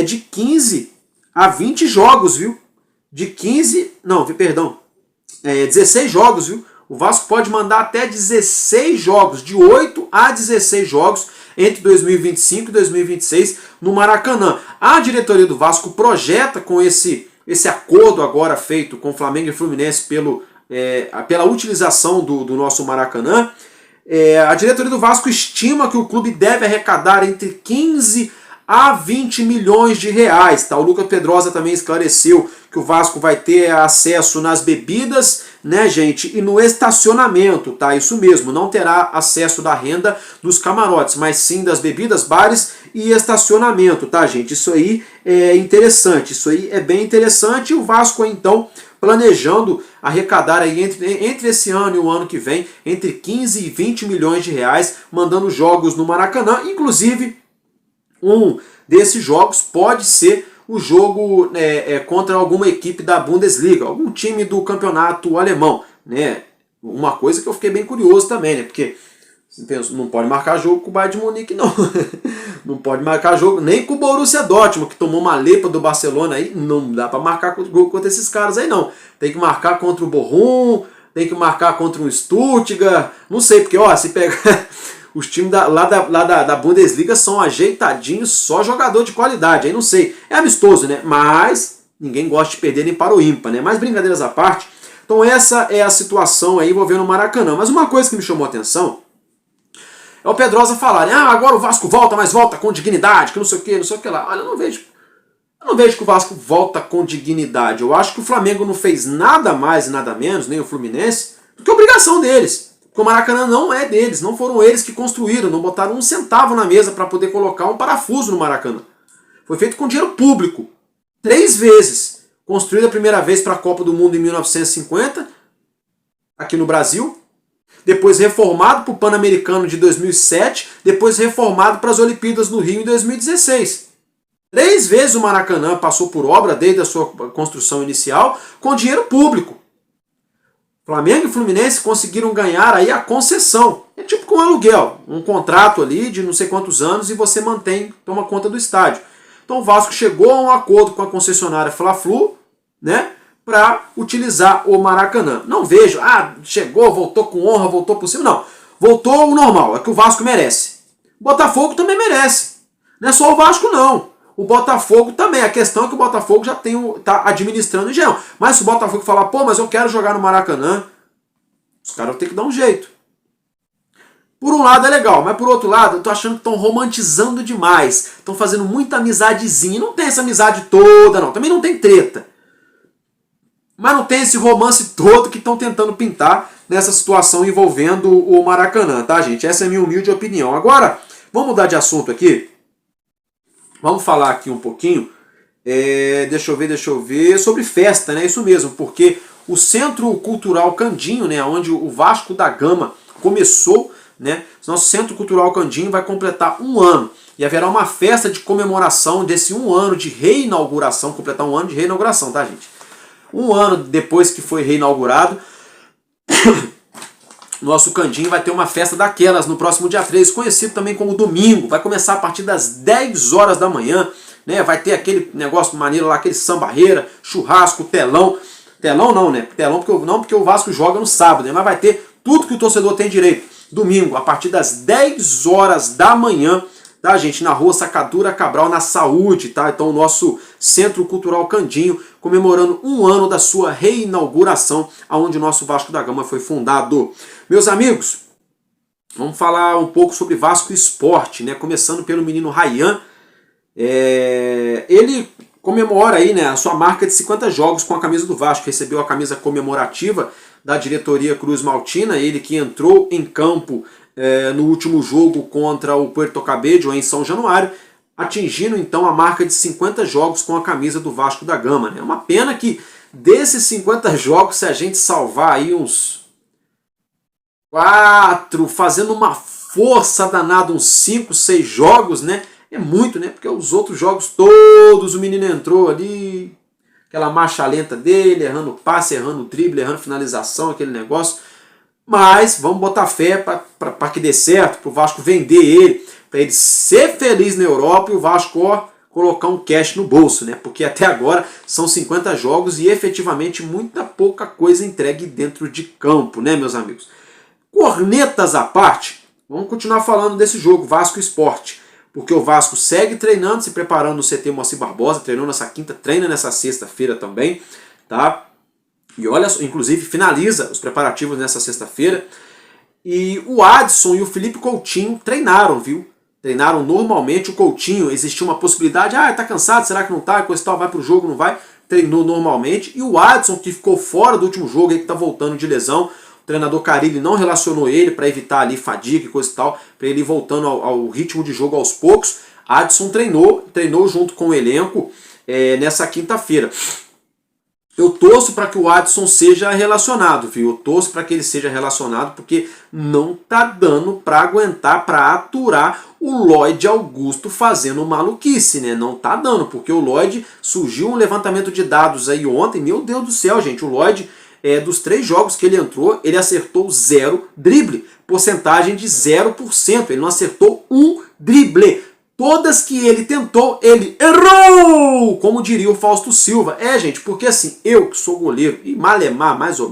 [SPEAKER 8] de 15 a 20 jogos, viu? 16 jogos, viu? O Vasco pode mandar até 16 jogos, de 8 a 16 jogos entre 2025 e 2026 no Maracanã. A diretoria do Vasco projeta, com esse acordo agora feito com Flamengo e Fluminense pela utilização do nosso Maracanã, a diretoria do Vasco estima que o clube deve arrecadar entre 15 a 20 milhões de reais. Tá? O Lucas Pedrosa também esclareceu que o Vasco vai ter acesso nas bebidas, né, gente, e no estacionamento, tá? Isso mesmo, não terá acesso da renda dos camarotes, mas sim das bebidas, bares e estacionamento, tá, gente? Isso aí é interessante, isso aí é bem interessante, e o Vasco, então, planejando arrecadar aí entre esse ano e o ano que vem, entre 15 e 20 milhões de reais, mandando jogos no Maracanã, inclusive um desses jogos pode ser o jogo contra alguma equipe da Bundesliga, algum time do campeonato alemão, né? Uma coisa que eu fiquei bem curioso também, né? Porque não pode marcar jogo com o Bayern de Munique, não. Não pode marcar jogo nem com o Borussia Dortmund, que tomou uma lepa do Barcelona aí. Não dá para marcar jogo contra esses caras aí, não. Tem que marcar contra o Bochum, tem que marcar contra o Stuttgart. Não sei, porque, ó, se pegar... Os times lá da Bundesliga são ajeitadinhos, só jogador de qualidade, aí não sei. É amistoso, né? Mas ninguém gosta de perder nem para o ímpar, né? Mas brincadeiras à parte. Então essa é a situação aí envolvendo o Maracanã. Mas uma coisa que me chamou a atenção é o Pedrosa falar, agora o Vasco volta, mas volta com dignidade, que não sei o que lá. Olha, eu não vejo. eu não vejo que o Vasco volta com dignidade. Eu acho que o Flamengo não fez nada mais e nada menos, nem o Fluminense, do que a obrigação deles. Porque o Maracanã não é deles, não foram eles que construíram, não botaram um centavo na mesa para poder colocar um parafuso no Maracanã. Foi feito com dinheiro público, 3 vezes. Construído a primeira vez para a Copa do Mundo em 1950, aqui no Brasil. Depois reformado para o Pan-Americano de 2007, depois reformado para as Olimpíadas no Rio em 2016. 3 vezes o Maracanã passou por obra desde a sua construção inicial com dinheiro público. Flamengo e Fluminense conseguiram ganhar aí a concessão. É tipo com aluguel, um contrato ali de não sei quantos anos e você mantém, toma conta do estádio. Então o Vasco chegou a um acordo com a concessionária Fla-Flu, né, para utilizar o Maracanã. Não vejo, chegou, voltou com honra, voltou por cima. Não, voltou o normal, é que o Vasco merece. O Botafogo também merece. Não é só o Vasco, não. O Botafogo também. A questão é que o Botafogo já tá administrando em geral. Mas se o Botafogo falar, pô, mas eu quero jogar no Maracanã, os caras vão ter que dar um jeito. Por um lado é legal, mas por outro lado eu tô achando que estão romantizando demais. Estão fazendo muita amizadezinha. Não tem essa amizade toda, não. Também não tem treta. Mas não tem esse romance todo que estão tentando pintar nessa situação envolvendo o Maracanã, tá, gente? Essa é a minha humilde opinião. Agora, vamos mudar de assunto aqui. Vamos falar aqui um pouquinho, deixa eu ver, sobre festa, né? Isso mesmo, porque o Centro Cultural Candinho, né, onde o Vasco da Gama começou, né? Nosso Centro Cultural Candinho vai completar 1 ano. E haverá uma festa de comemoração desse 1 ano de reinauguração, completar 1 ano de reinauguração, tá, gente? 1 ano depois que foi reinaugurado, nosso Candinho vai ter uma festa daquelas no próximo dia 3, conhecido também como domingo. Vai começar a partir das 10 horas da manhã, né? Vai ter aquele negócio maneiro lá, aquele samba-barreira, churrasco, telão. Telão não, né? Telão porque o Vasco joga no sábado, né? Mas vai ter tudo que o torcedor tem direito. Domingo, a partir das 10 horas da manhã, tá, gente? Na rua Sacadura Cabral, na Saúde, tá? Então o nosso Centro Cultural Candinho, comemorando 1 ano da sua reinauguração, aonde o nosso Vasco da Gama foi fundado. Meus amigos, vamos falar um pouco sobre Vasco Esporte, né? Começando pelo menino Ryan. Ele comemora aí, né, a sua marca de 50 jogos com a camisa do Vasco. Recebeu a camisa comemorativa da diretoria Cruz Maltina, ele que entrou em campo no último jogo contra o Puerto Cabello em São Januário, atingindo então a marca de 50 jogos com a camisa do Vasco da Gama. É uma pena que desses 50 jogos, se a gente salvar aí uns 4, fazendo uma força danada, uns 5, 6 jogos, né? É muito, né? Porque os outros jogos todos, o menino entrou ali, aquela marcha lenta dele, errando passe, errando drible, errando finalização, aquele negócio. Mas vamos botar fé para que dê certo, para o Vasco vender ele, para ele ser feliz na Europa e o Vasco colocar um cash no bolso, né? Porque até agora são 50 jogos e efetivamente muita pouca coisa entregue dentro de campo, né, meus amigos? Cornetas à parte, vamos continuar falando desse jogo, Vasco Esporte, porque o Vasco segue treinando, se preparando no CT Moacir Barbosa, treinou nessa quinta, treina nessa sexta-feira também, tá? E olha, inclusive finaliza os preparativos nessa sexta-feira. E o Adson e o Felipe Coutinho treinaram, viu? Treinaram normalmente. O Coutinho, existia uma possibilidade, tá cansado, será que não tá? Coisa tal, vai pro jogo, não vai? Treinou normalmente. E o Adson, que ficou fora do último jogo, aí que tá voltando de lesão, o treinador Carille não relacionou ele para evitar ali fadiga e coisa e tal, para ele ir voltando ao ritmo de jogo aos poucos. Adson treinou junto com o elenco nessa quinta-feira. Eu torço para que o Adson seja relacionado, viu? Eu torço para que ele seja relacionado, porque não tá dando para aguentar, para aturar o Lloyd Augusto fazendo maluquice, né? Não tá dando, porque o Lloyd surgiu um levantamento de dados aí ontem, meu Deus do céu, gente, o Lloyd, dos 3 jogos que ele entrou, ele acertou 0 drible, porcentagem de 0%, ele não acertou um drible. Todas que ele tentou, ele errou! Como diria o Fausto Silva. Gente, porque assim, eu que sou goleiro e malemar, mais ou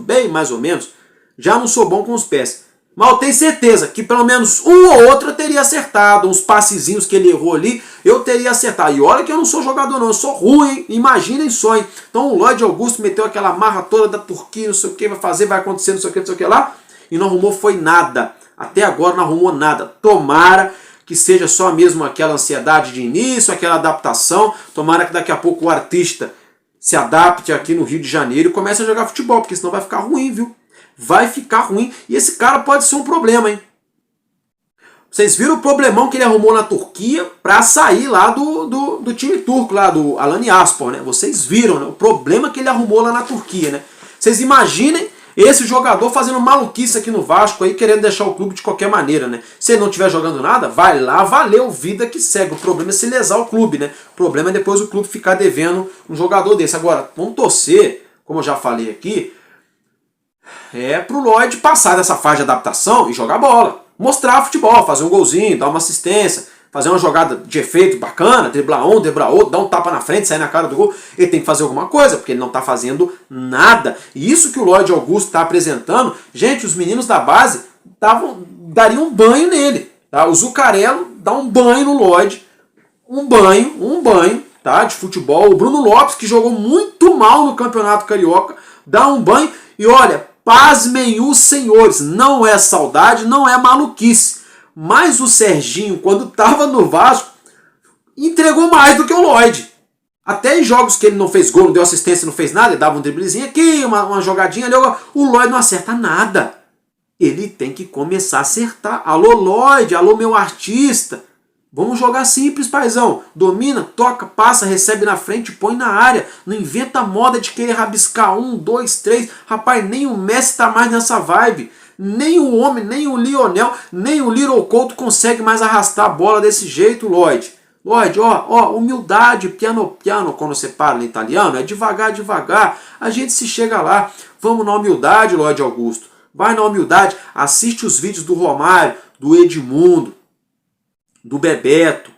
[SPEAKER 8] menos, já não sou bom com os pés. Mas eu tenho certeza que pelo menos um ou outro eu teria acertado. Uns passezinhos que ele errou ali, eu teria acertado. E olha que eu não sou jogador não, eu sou ruim, hein? Imaginem só, hein? Então o Lloyd Augusto meteu aquela marra toda da Turquia, não sei o que vai fazer, vai acontecer, não sei o que lá. E não arrumou foi nada. Até agora não arrumou nada. Tomara que seja só mesmo aquela ansiedade de início, aquela adaptação. Tomara que daqui a pouco o artista se adapte aqui no Rio de Janeiro e comece a jogar futebol, porque senão vai ficar ruim, viu? Vai ficar ruim. E esse cara pode ser um problema, hein? Vocês viram o problemão que ele arrumou na Turquia para sair lá do time turco, lá do Alanyaspor, né? Vocês viram, né? O problema que ele arrumou lá na Turquia, né? Vocês imaginem esse jogador fazendo maluquice aqui no Vasco, aí querendo deixar o clube de qualquer maneira, né? Se ele não estiver jogando nada, vai lá, valeu, vida que segue. O problema é se lesar o clube, né? O problema é depois o clube ficar devendo um jogador desse. Agora, vamos torcer, como eu já falei aqui, pro Lloyd passar dessa fase de adaptação e jogar bola. Mostrar futebol, fazer um golzinho, dar uma assistência, fazer uma jogada de efeito bacana, driblar um, driblar outro, dar um tapa na frente, sair na cara do gol. Ele tem que fazer alguma coisa, porque ele não está fazendo nada. E isso que o Lloyd Augusto está apresentando, gente, os meninos da base dariam um banho nele. Tá? O Zuccarello dá um banho no Lloyd, um banho, tá, de futebol. O Bruno Lopes, que jogou muito mal no Campeonato Carioca, dá um banho. E olha, pasmem os senhores, não é saudade, não é maluquice. Mas o Serginho, quando estava no Vasco, entregou mais do que o Lloyd. Até em jogos que ele não fez gol, não deu assistência, não fez nada, ele dava um driblezinho aqui, uma jogadinha ali, o Lloyd não acerta nada. Ele tem que começar a acertar. Alô Lloyd, alô meu artista. Vamos jogar simples, paizão. Domina, toca, passa, recebe na frente, põe na área. Não inventa moda de querer rabiscar 1, 2, 3. Rapaz, nem o Messi tá mais nessa vibe. Nem o homem, nem o Lionel, nem o Little Couto consegue mais arrastar a bola desse jeito, Lloyd. Lloyd, ó, humildade, piano piano, quando você fala em italiano, é devagar, devagar. A gente se chega lá. Vamos na humildade, Lloyd Augusto. Vai na humildade, assiste os vídeos do Romário, do Edmundo, do Bebeto.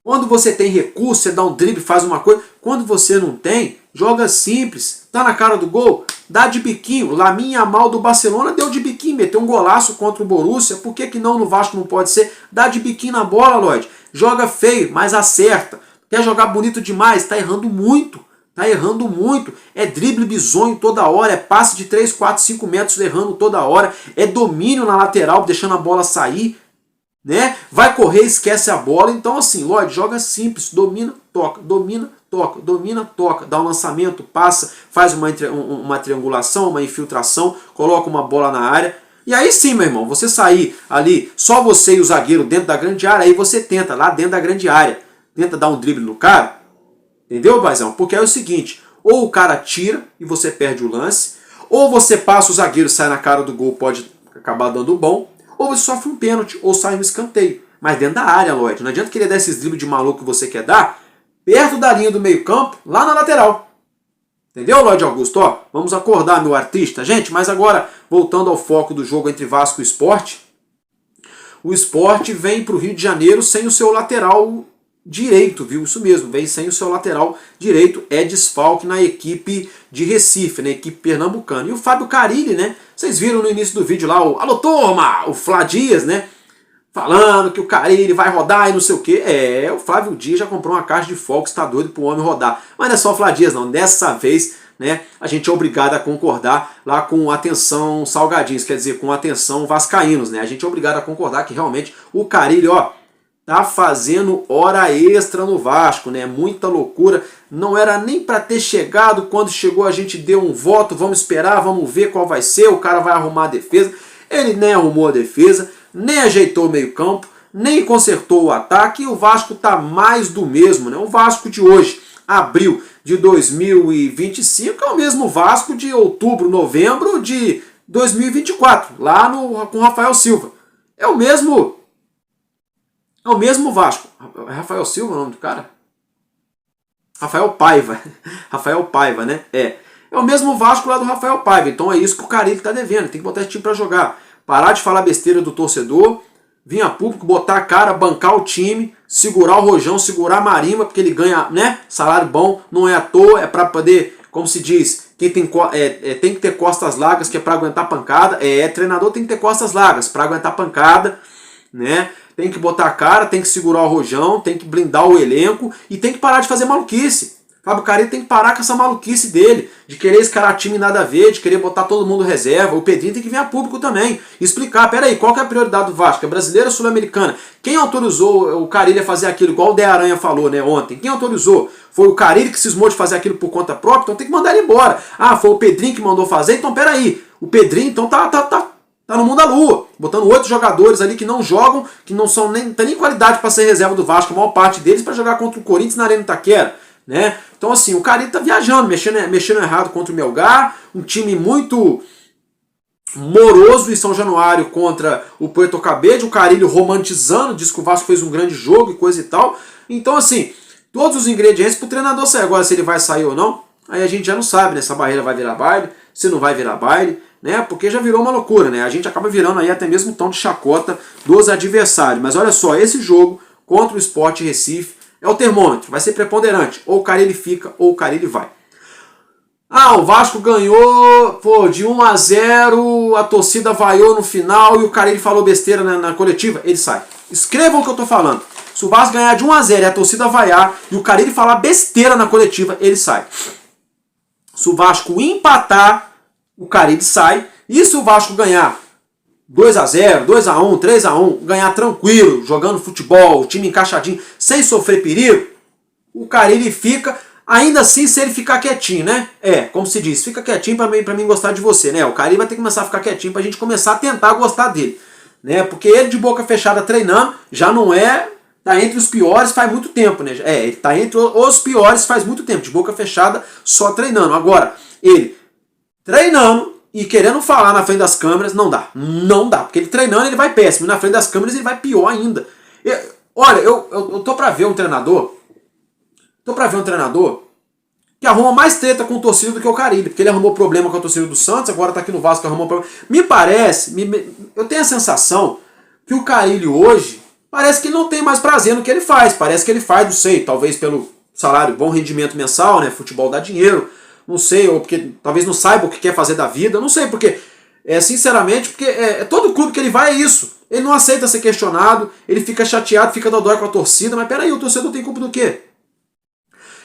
[SPEAKER 8] Quando você tem recurso, você dá um drible, faz uma coisa. Quando você não tem, joga simples. Tá na cara do gol, dá de biquinho. Lamine Yamal do Barcelona deu de biquinho, meteu um golaço contra o Borussia. Por que não no Vasco não pode ser? Dá de biquinho na bola, Lloyd. Joga feio, mas acerta. Quer jogar bonito demais? Tá errando muito. Tá errando muito. É drible bizonho toda hora. É passe de 3, 4, 5 metros errando toda hora. É domínio na lateral, deixando a bola sair. Né? Vai correr, esquece a bola. Então assim, Lloyd, joga simples. Domina, toca. Domina, toca. Domina, toca. Dá um lançamento, passa. Faz uma triangulação, uma infiltração. Coloca uma bola na área. E aí sim, meu irmão, você sair ali, só você e o zagueiro dentro da grande área. Aí você tenta, lá dentro da grande área, tenta dar um drible no cara. Entendeu, paizão? Porque é o seguinte, ou o cara tira e você perde o lance, ou você passa o zagueiro, sai na cara do gol, pode acabar dando bom, ou você sofre um pênalti, ou sai um escanteio. Mas dentro da área, Lloyd. Não adianta querer dar esses dribles de maluco que você quer dar, perto da linha do meio campo, lá na lateral. Entendeu, Lloyd Augusto? Ó, vamos acordar, meu artista. Gente, mas agora, voltando ao foco do jogo entre Vasco e Sport, o Sport vem para o Rio de Janeiro sem o seu lateral direito, viu? Isso mesmo, vem sem o seu lateral direito, é desfalque na equipe de Recife, na equipe pernambucana. E o Fábio Carille, né? Vocês viram no início do vídeo lá, alô turma, o Flá Dias, né? Falando que o Carille vai rodar e não sei o que. O Flávio Dias já comprou uma caixa de Fox, tá doido pro homem rodar. Mas não é só o Flá Dias não, dessa vez, né, a gente é obrigado a concordar lá com atenção Salgadinhos, quer dizer, com atenção Vascaínos, né? A gente é obrigado a concordar que realmente o Carille, ó, tá fazendo hora extra no Vasco, né? Muita loucura. Não era nem para ter chegado. Quando chegou a gente deu um voto. Vamos esperar, vamos ver qual vai ser. O cara vai arrumar a defesa. Ele nem arrumou a defesa, nem ajeitou o meio campo, nem consertou o ataque. E o Vasco tá mais do mesmo, né? O Vasco de hoje, abril de 2025, é o mesmo Vasco de outubro, novembro de 2024, lá com o Rafael Silva. É o mesmo Vasco. Rafael Silva é o nome do cara? Rafael Paiva. Rafael Paiva, né? É o mesmo Vasco lá do Rafael Paiva. Então é isso que o Carille tá devendo. Tem que botar esse time pra jogar. Parar de falar besteira do torcedor. Vir a público, botar a cara, bancar o time. Segurar o Rojão, segurar a Marimba. Porque ele ganha, né? Salário bom. Não é à toa. É pra poder, como se diz, quem tem que ter costas largas, que é pra aguentar pancada. Treinador tem que ter costas largas pra aguentar pancada, né? Tem que botar a cara, tem que segurar o Rojão, tem que blindar o elenco e tem que parar de fazer maluquice. Fábio Carilli tem que parar com essa maluquice dele, de querer escalar time nada a ver, de querer botar todo mundo reserva. O Pedrinho tem que vir a público também, explicar, peraí, qual que é a prioridade do Vasco? É brasileira ou sul-americana? Quem autorizou o Carilli a fazer aquilo, igual o De Aranha falou, né, ontem? Quem autorizou? Foi o Carilli que cismou de fazer aquilo por conta própria? Então tem que mandar ele embora. Ah, foi o Pedrinho que mandou fazer? Então peraí, o Pedrinho então tá no mundo da lua, botando 8 jogadores ali que não jogam, que não tem nem qualidade para ser reserva do Vasco, a maior parte deles para jogar contra o Corinthians na Arena Itaquera, né? Então assim, o Carilli tá viajando, mexendo errado contra o Melgar, um time muito moroso em São Januário contra o Puerto Cabede, o Carilli romantizando, diz que o Vasco fez um grande jogo e coisa e tal. Então assim, todos os ingredientes pro treinador sair. Agora se ele vai sair ou não, aí a gente já não sabe, né? Se a barreira vai virar baile, se não vai virar baile, né? Porque já virou uma loucura, né? A gente acaba virando aí até mesmo um tom de chacota dos adversários. Mas olha só, esse jogo contra o Sport Recife é o termômetro, vai ser preponderante. Ou o Carilli fica, ou o Carilli vai. Ah, o Vasco ganhou, pô, de 1-0, a torcida vaiou no final e o Carilli falou besteira na coletiva, ele sai. Escrevam o que eu tô falando. Se o Vasco ganhar de 1-0 e a torcida vaiar e o Carilli falar besteira na coletiva, ele sai. Se o Vasco empatar, o Carilli sai. E se o Vasco ganhar 2-0, 2-1, 3-1, ganhar tranquilo, jogando futebol, o time encaixadinho, sem sofrer perigo, o Carilli fica, ainda assim se ele ficar quietinho, né? É, como se diz, fica quietinho pra mim gostar de você, né? O Carilli vai ter que começar a ficar quietinho pra gente começar a tentar gostar dele, né? Porque ele de boca fechada treinando, já não é, tá entre os piores faz muito tempo, né? É, ele tá entre os piores faz muito tempo, de boca fechada só treinando. Agora, ele treinando e querendo falar na frente das câmeras, não dá. Não dá, porque ele treinando ele vai péssimo, e na frente das câmeras ele vai pior ainda. Olha, eu tô pra ver um treinador, que arruma mais treta com o torcida do que o Carilli, porque ele arrumou problema com a torcida do Santos, agora tá aqui no Vasco, arrumou problema. Me parece, eu tenho a sensação que o Carilli hoje, parece que ele não tem mais prazer no que ele faz, parece que ele faz, não sei, talvez pelo salário, bom rendimento mensal, né, futebol dá dinheiro, não sei, ou porque talvez não saiba o que quer fazer da vida, não sei, porque, sinceramente, porque todo clube que ele vai é isso. Ele não aceita ser questionado, ele fica chateado, fica dodói com a torcida, mas peraí, o torcedor tem culpa do quê?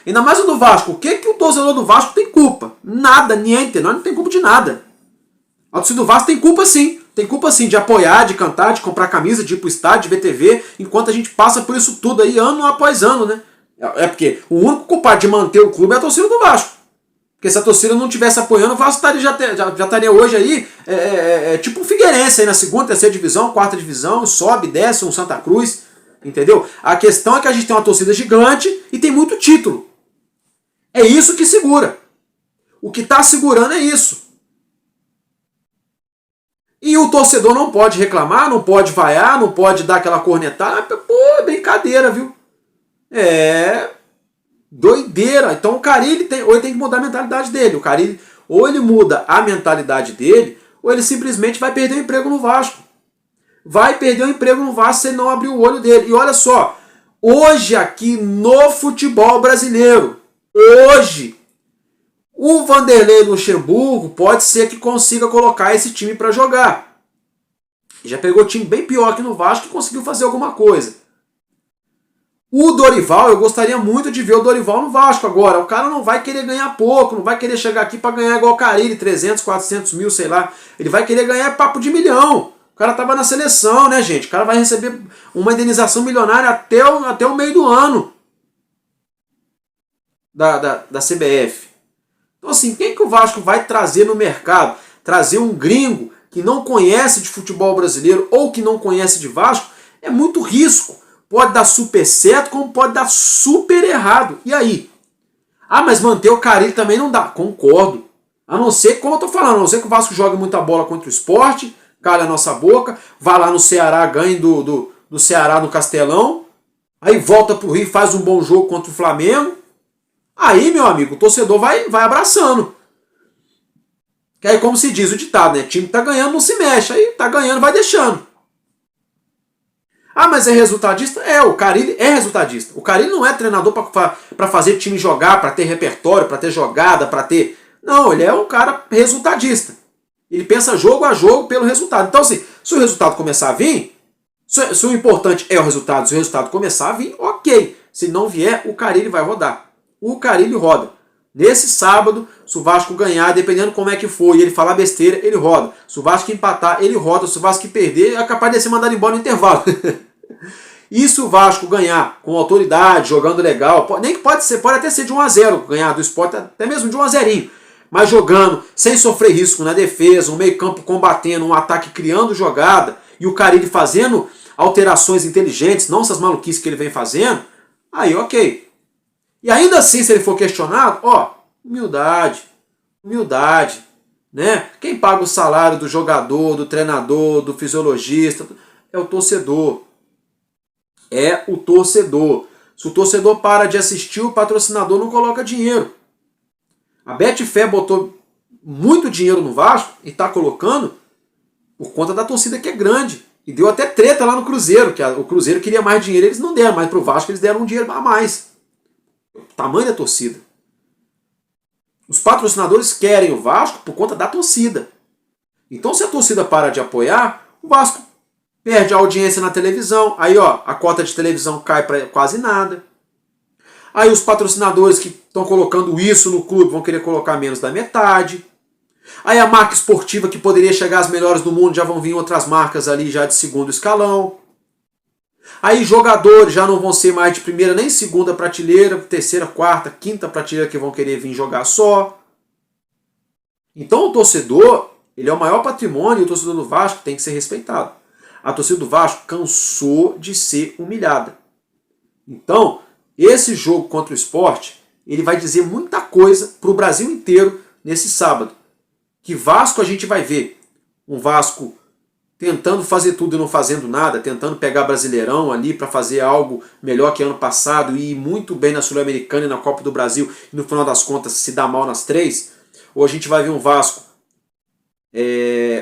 [SPEAKER 8] Ainda mais o do Vasco, o que o torcedor do Vasco tem culpa? Nada, niente, nós não tem culpa de nada. A torcida do Vasco tem culpa sim de apoiar, de cantar, de comprar camisa, de ir pro estádio, de ver TV, enquanto a gente passa por isso tudo aí, ano após ano, né? É porque o único culpado de manter o clube é a torcida do Vasco. Porque se a torcida não estivesse apoiando, o Vasco já estaria hoje aí, tipo um Figueirense aí na segunda, terceira divisão, quarta divisão, sobe, desce, um Santa Cruz, entendeu? A questão é que a gente tem uma torcida gigante e tem muito título. É isso que segura. O que está segurando é isso. E o torcedor não pode reclamar, não pode vaiar, não pode dar aquela cornetada. Pô, brincadeira, viu? Doideira. Então o Carilli ou ele tem que mudar a mentalidade dele. O Carilli, ou ele muda a mentalidade dele, ou ele simplesmente vai perder o emprego no Vasco. Vai perder o emprego no Vasco se ele não abrir o olho dele. E olha só, hoje aqui no futebol brasileiro, hoje, o Vanderlei Luxemburgo pode ser que consiga colocar esse time para jogar. Já pegou time bem pior aqui no Vasco e conseguiu fazer alguma coisa. O Dorival, eu gostaria muito de ver o Dorival no Vasco agora. O cara não vai querer ganhar pouco, não vai querer chegar aqui para ganhar igual o Carilli, 300, 400 mil, sei lá. Ele vai querer ganhar papo de milhão. O cara tava na seleção, né, gente? O cara vai receber uma indenização milionária até o meio do ano da CBF. Então assim, quem que o Vasco vai trazer no mercado? Trazer um gringo que não conhece de futebol brasileiro ou que não conhece de Vasco é muito risco. Pode dar super certo, como pode dar super errado. E aí? Ah, mas manter o Carilli também não dá. Concordo. A não ser, como eu tô falando, a não ser que o Vasco jogue muita bola contra o Sport, calha a nossa boca, vá lá no Ceará, ganhe do Ceará no Castelão, aí volta pro Rio, faz um bom jogo contra o Flamengo. Aí, meu amigo, o torcedor vai abraçando. Que aí, como se diz o ditado, né? Time tá ganhando, não se mexe. Aí tá ganhando, vai deixando. Ah, mas é resultadista? O Carilli é resultadista. O Carilli não é treinador para fazer time jogar, para ter repertório, para ter jogada, para ter... Não, ele é um cara resultadista. Ele pensa jogo a jogo pelo resultado. Então, assim, se o resultado começar a vir, se o importante é o resultado, se o resultado começar a vir, ok. Se não vier, o Carilli vai rodar. o Carille roda. Nesse sábado, se o Vasco ganhar, dependendo como é que for, e ele falar besteira, ele roda. Se o Vasco empatar, ele roda. Se o Vasco perder, é capaz de ser mandado embora no intervalo. E se o Vasco ganhar com autoridade, jogando legal, nem que pode até ser de 1-0, ganhar do Sport, até mesmo de 1-0, mas jogando, sem sofrer risco na defesa, um meio campo combatendo, um ataque criando jogada, e o Carille fazendo alterações inteligentes, não essas maluquices que ele vem fazendo, aí ok. E ainda assim, se ele for questionado, humildade, né? Quem paga o salário do jogador, do treinador, do fisiologista, é o torcedor. É o torcedor. Se o torcedor para de assistir, o patrocinador não coloca dinheiro. A Betfair botou muito dinheiro no Vasco e está colocando por conta da torcida que é grande. E deu até treta lá no Cruzeiro, que o Cruzeiro queria mais dinheiro, eles não deram, mas para o Vasco eles deram um dinheiro a mais. O tamanho da torcida. Os patrocinadores querem o Vasco por conta da torcida. Então se a torcida para de apoiar, o Vasco perde a audiência na televisão, aí a cota de televisão cai para quase nada. Aí os patrocinadores que estão colocando isso no clube vão querer colocar menos da metade. Aí a marca esportiva que poderia chegar às melhores do mundo já vão vir outras marcas ali já de segundo escalão. Aí jogadores já não vão ser mais de primeira nem segunda prateleira, terceira, quarta, quinta prateleira que vão querer vir jogar só. Então o torcedor, ele é o maior patrimônio e o torcedor do Vasco tem que ser respeitado. A torcida do Vasco cansou de ser humilhada. Então, esse jogo contra o Sport, ele vai dizer muita coisa para o Brasil inteiro nesse sábado. Que Vasco a gente vai ver. Um Vasco tentando fazer tudo e não fazendo nada, tentando pegar Brasileirão ali para fazer algo melhor que ano passado e ir muito bem na Sul-Americana e na Copa do Brasil e no final das contas se dar mal nas três. Ou a gente vai ver um Vasco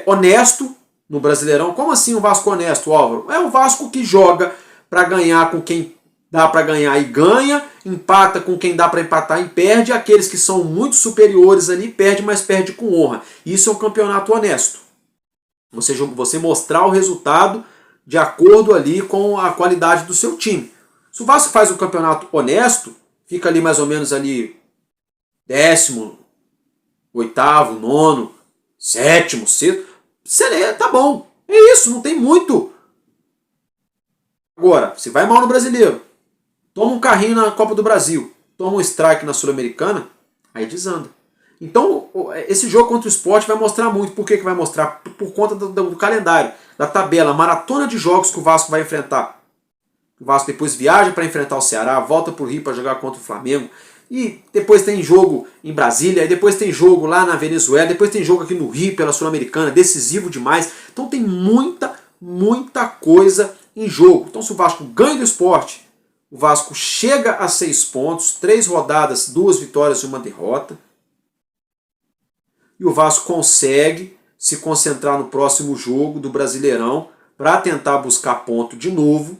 [SPEAKER 8] honesto no Brasileirão. Como assim um Vasco honesto, Álvaro? É um Vasco que joga para ganhar com quem dá para ganhar e ganha, empata com quem dá para empatar e perde, aqueles que são muito superiores ali perde, mas perde com honra. Isso é um campeonato honesto. Você mostrar o resultado de acordo ali com a qualidade do seu time. Se o Vasco faz um campeonato honesto, fica ali mais ou menos ali 10º, 8º, 9º, 7º, 6º, tá bom. É isso, não tem muito. Agora, se vai mal no Brasileiro, toma um carrinho na Copa do Brasil, toma um strike na Sul-Americana, aí desanda. Então, esse jogo contra o Sport vai mostrar muito. Por que vai mostrar? Por conta do calendário, da tabela, a maratona de jogos que o Vasco vai enfrentar. O Vasco depois viaja para enfrentar o Ceará, volta para o Rio para jogar contra o Flamengo, e depois tem jogo em Brasília, e depois tem jogo lá na Venezuela, depois tem jogo aqui no Rio pela Sul-Americana, decisivo demais. Então tem muita coisa em jogo. Então se o Vasco ganha do Sport, o Vasco chega a 6 pontos, 3 rodadas, 2 vitórias e 1 derrota. E o Vasco consegue se concentrar no próximo jogo do Brasileirão para tentar buscar ponto de novo.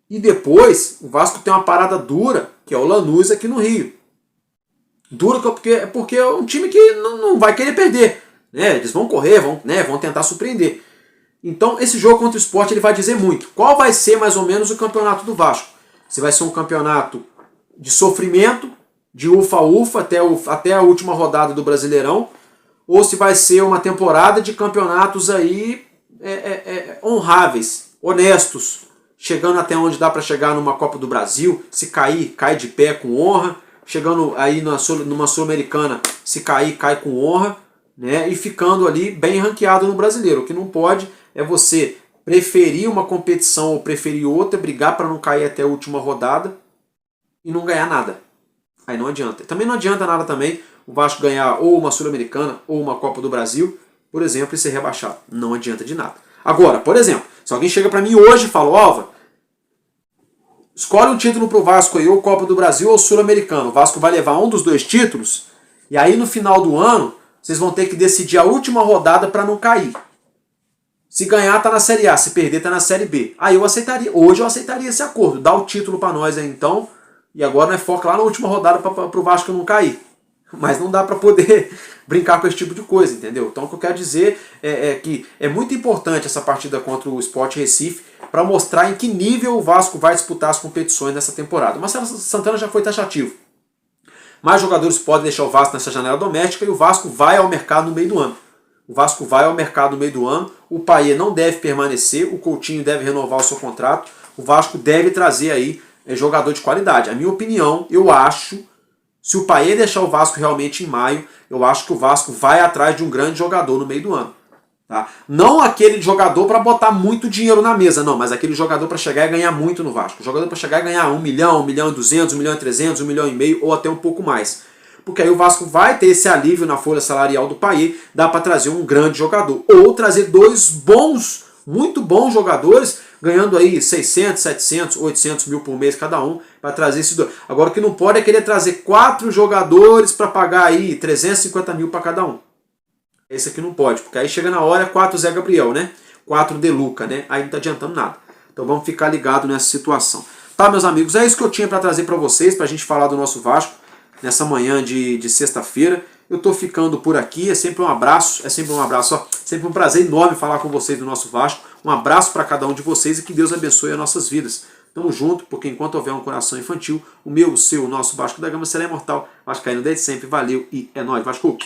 [SPEAKER 8] E depois o Vasco tem uma parada dura, que é o Lanús aqui no Rio. Dura porque é um time que não vai querer perder. Né? Eles vão correr, vão tentar surpreender. Então esse jogo contra o Sport ele vai dizer muito. Qual vai ser mais ou menos o campeonato do Vasco? Se vai ser um campeonato de sofrimento, de ufa-ufa até a última rodada do Brasileirão, ou se vai ser uma temporada de campeonatos aí honráveis, honestos, chegando até onde dá para chegar numa Copa do Brasil, se cair, cai de pé com honra, chegando aí numa Sul-Americana, se cair, cai com honra, né? E ficando ali bem ranqueado no Brasileiro. O que não pode é você preferir uma competição ou preferir outra, brigar para não cair até a última rodada e não ganhar nada. Aí não adianta. Também não adianta nada também o Vasco ganhar ou uma Sul-Americana ou uma Copa do Brasil, por exemplo, e ser rebaixado. Não adianta de nada. Agora, por exemplo, se alguém chega para mim hoje e fala, Álvaro, escolhe um título pro Vasco aí, ou Copa do Brasil ou Sul-Americano. O Vasco vai levar um dos 2 títulos, e aí no final do ano, vocês vão ter que decidir a última rodada para não cair. Se ganhar, tá na Série A. Se perder, tá na Série B. Aí eu aceitaria. Hoje eu aceitaria esse acordo. Dá o título para nós aí então. E agora nós foca lá na última rodada para o Vasco não cair. Mas não dá para poder brincar com esse tipo de coisa, entendeu? Então o que eu quero dizer é que é muito importante essa partida contra o Sport Recife para mostrar em que nível o Vasco vai disputar as competições nessa temporada. O Marcelo Santana já foi taxativo. Mais jogadores podem deixar o Vasco nessa janela doméstica e o Vasco vai ao mercado no meio do ano. O Vasco vai ao mercado no meio do ano, o Payet não deve permanecer, o Coutinho deve renovar o seu contrato, o Vasco deve trazer aí jogador de qualidade. A minha opinião, eu acho, se o Payet deixar o Vasco realmente em maio, eu acho que o Vasco vai atrás de um grande jogador no meio do ano. Tá? Não aquele jogador para botar muito dinheiro na mesa, não, mas aquele jogador para chegar e ganhar muito no Vasco. Jogador para chegar e ganhar 1 milhão, 1 milhão e 200, 1 milhão e 300, 1 milhão e meio ou até um pouco mais. Porque aí o Vasco vai ter esse alívio na folha salarial do Payet, dá para trazer um grande jogador. Ou trazer dois bons, muito bons jogadores, ganhando aí 600, 700, 800 mil por mês cada um, para trazer esses dois. Agora o que não pode é querer trazer 4 jogadores para pagar aí 350 mil para cada um. Esse aqui não pode, porque aí chega na hora 4 Zé Gabriel, né? 4 De Luca, né? Aí não tá adiantando nada. Então vamos ficar ligado nessa situação. Tá, meus amigos? É isso que eu tinha para trazer para vocês, pra gente falar do nosso Vasco nessa manhã de sexta-feira. Eu tô ficando por aqui, é sempre um abraço, ó. Sempre um prazer enorme falar com vocês do nosso Vasco. Um abraço para cada um de vocês e que Deus abençoe as nossas vidas. Tamo junto, porque enquanto houver um coração infantil, o meu, o seu, o nosso Vasco da Gama será imortal. Vascaíno desde sempre, valeu e é nóis, Vasco!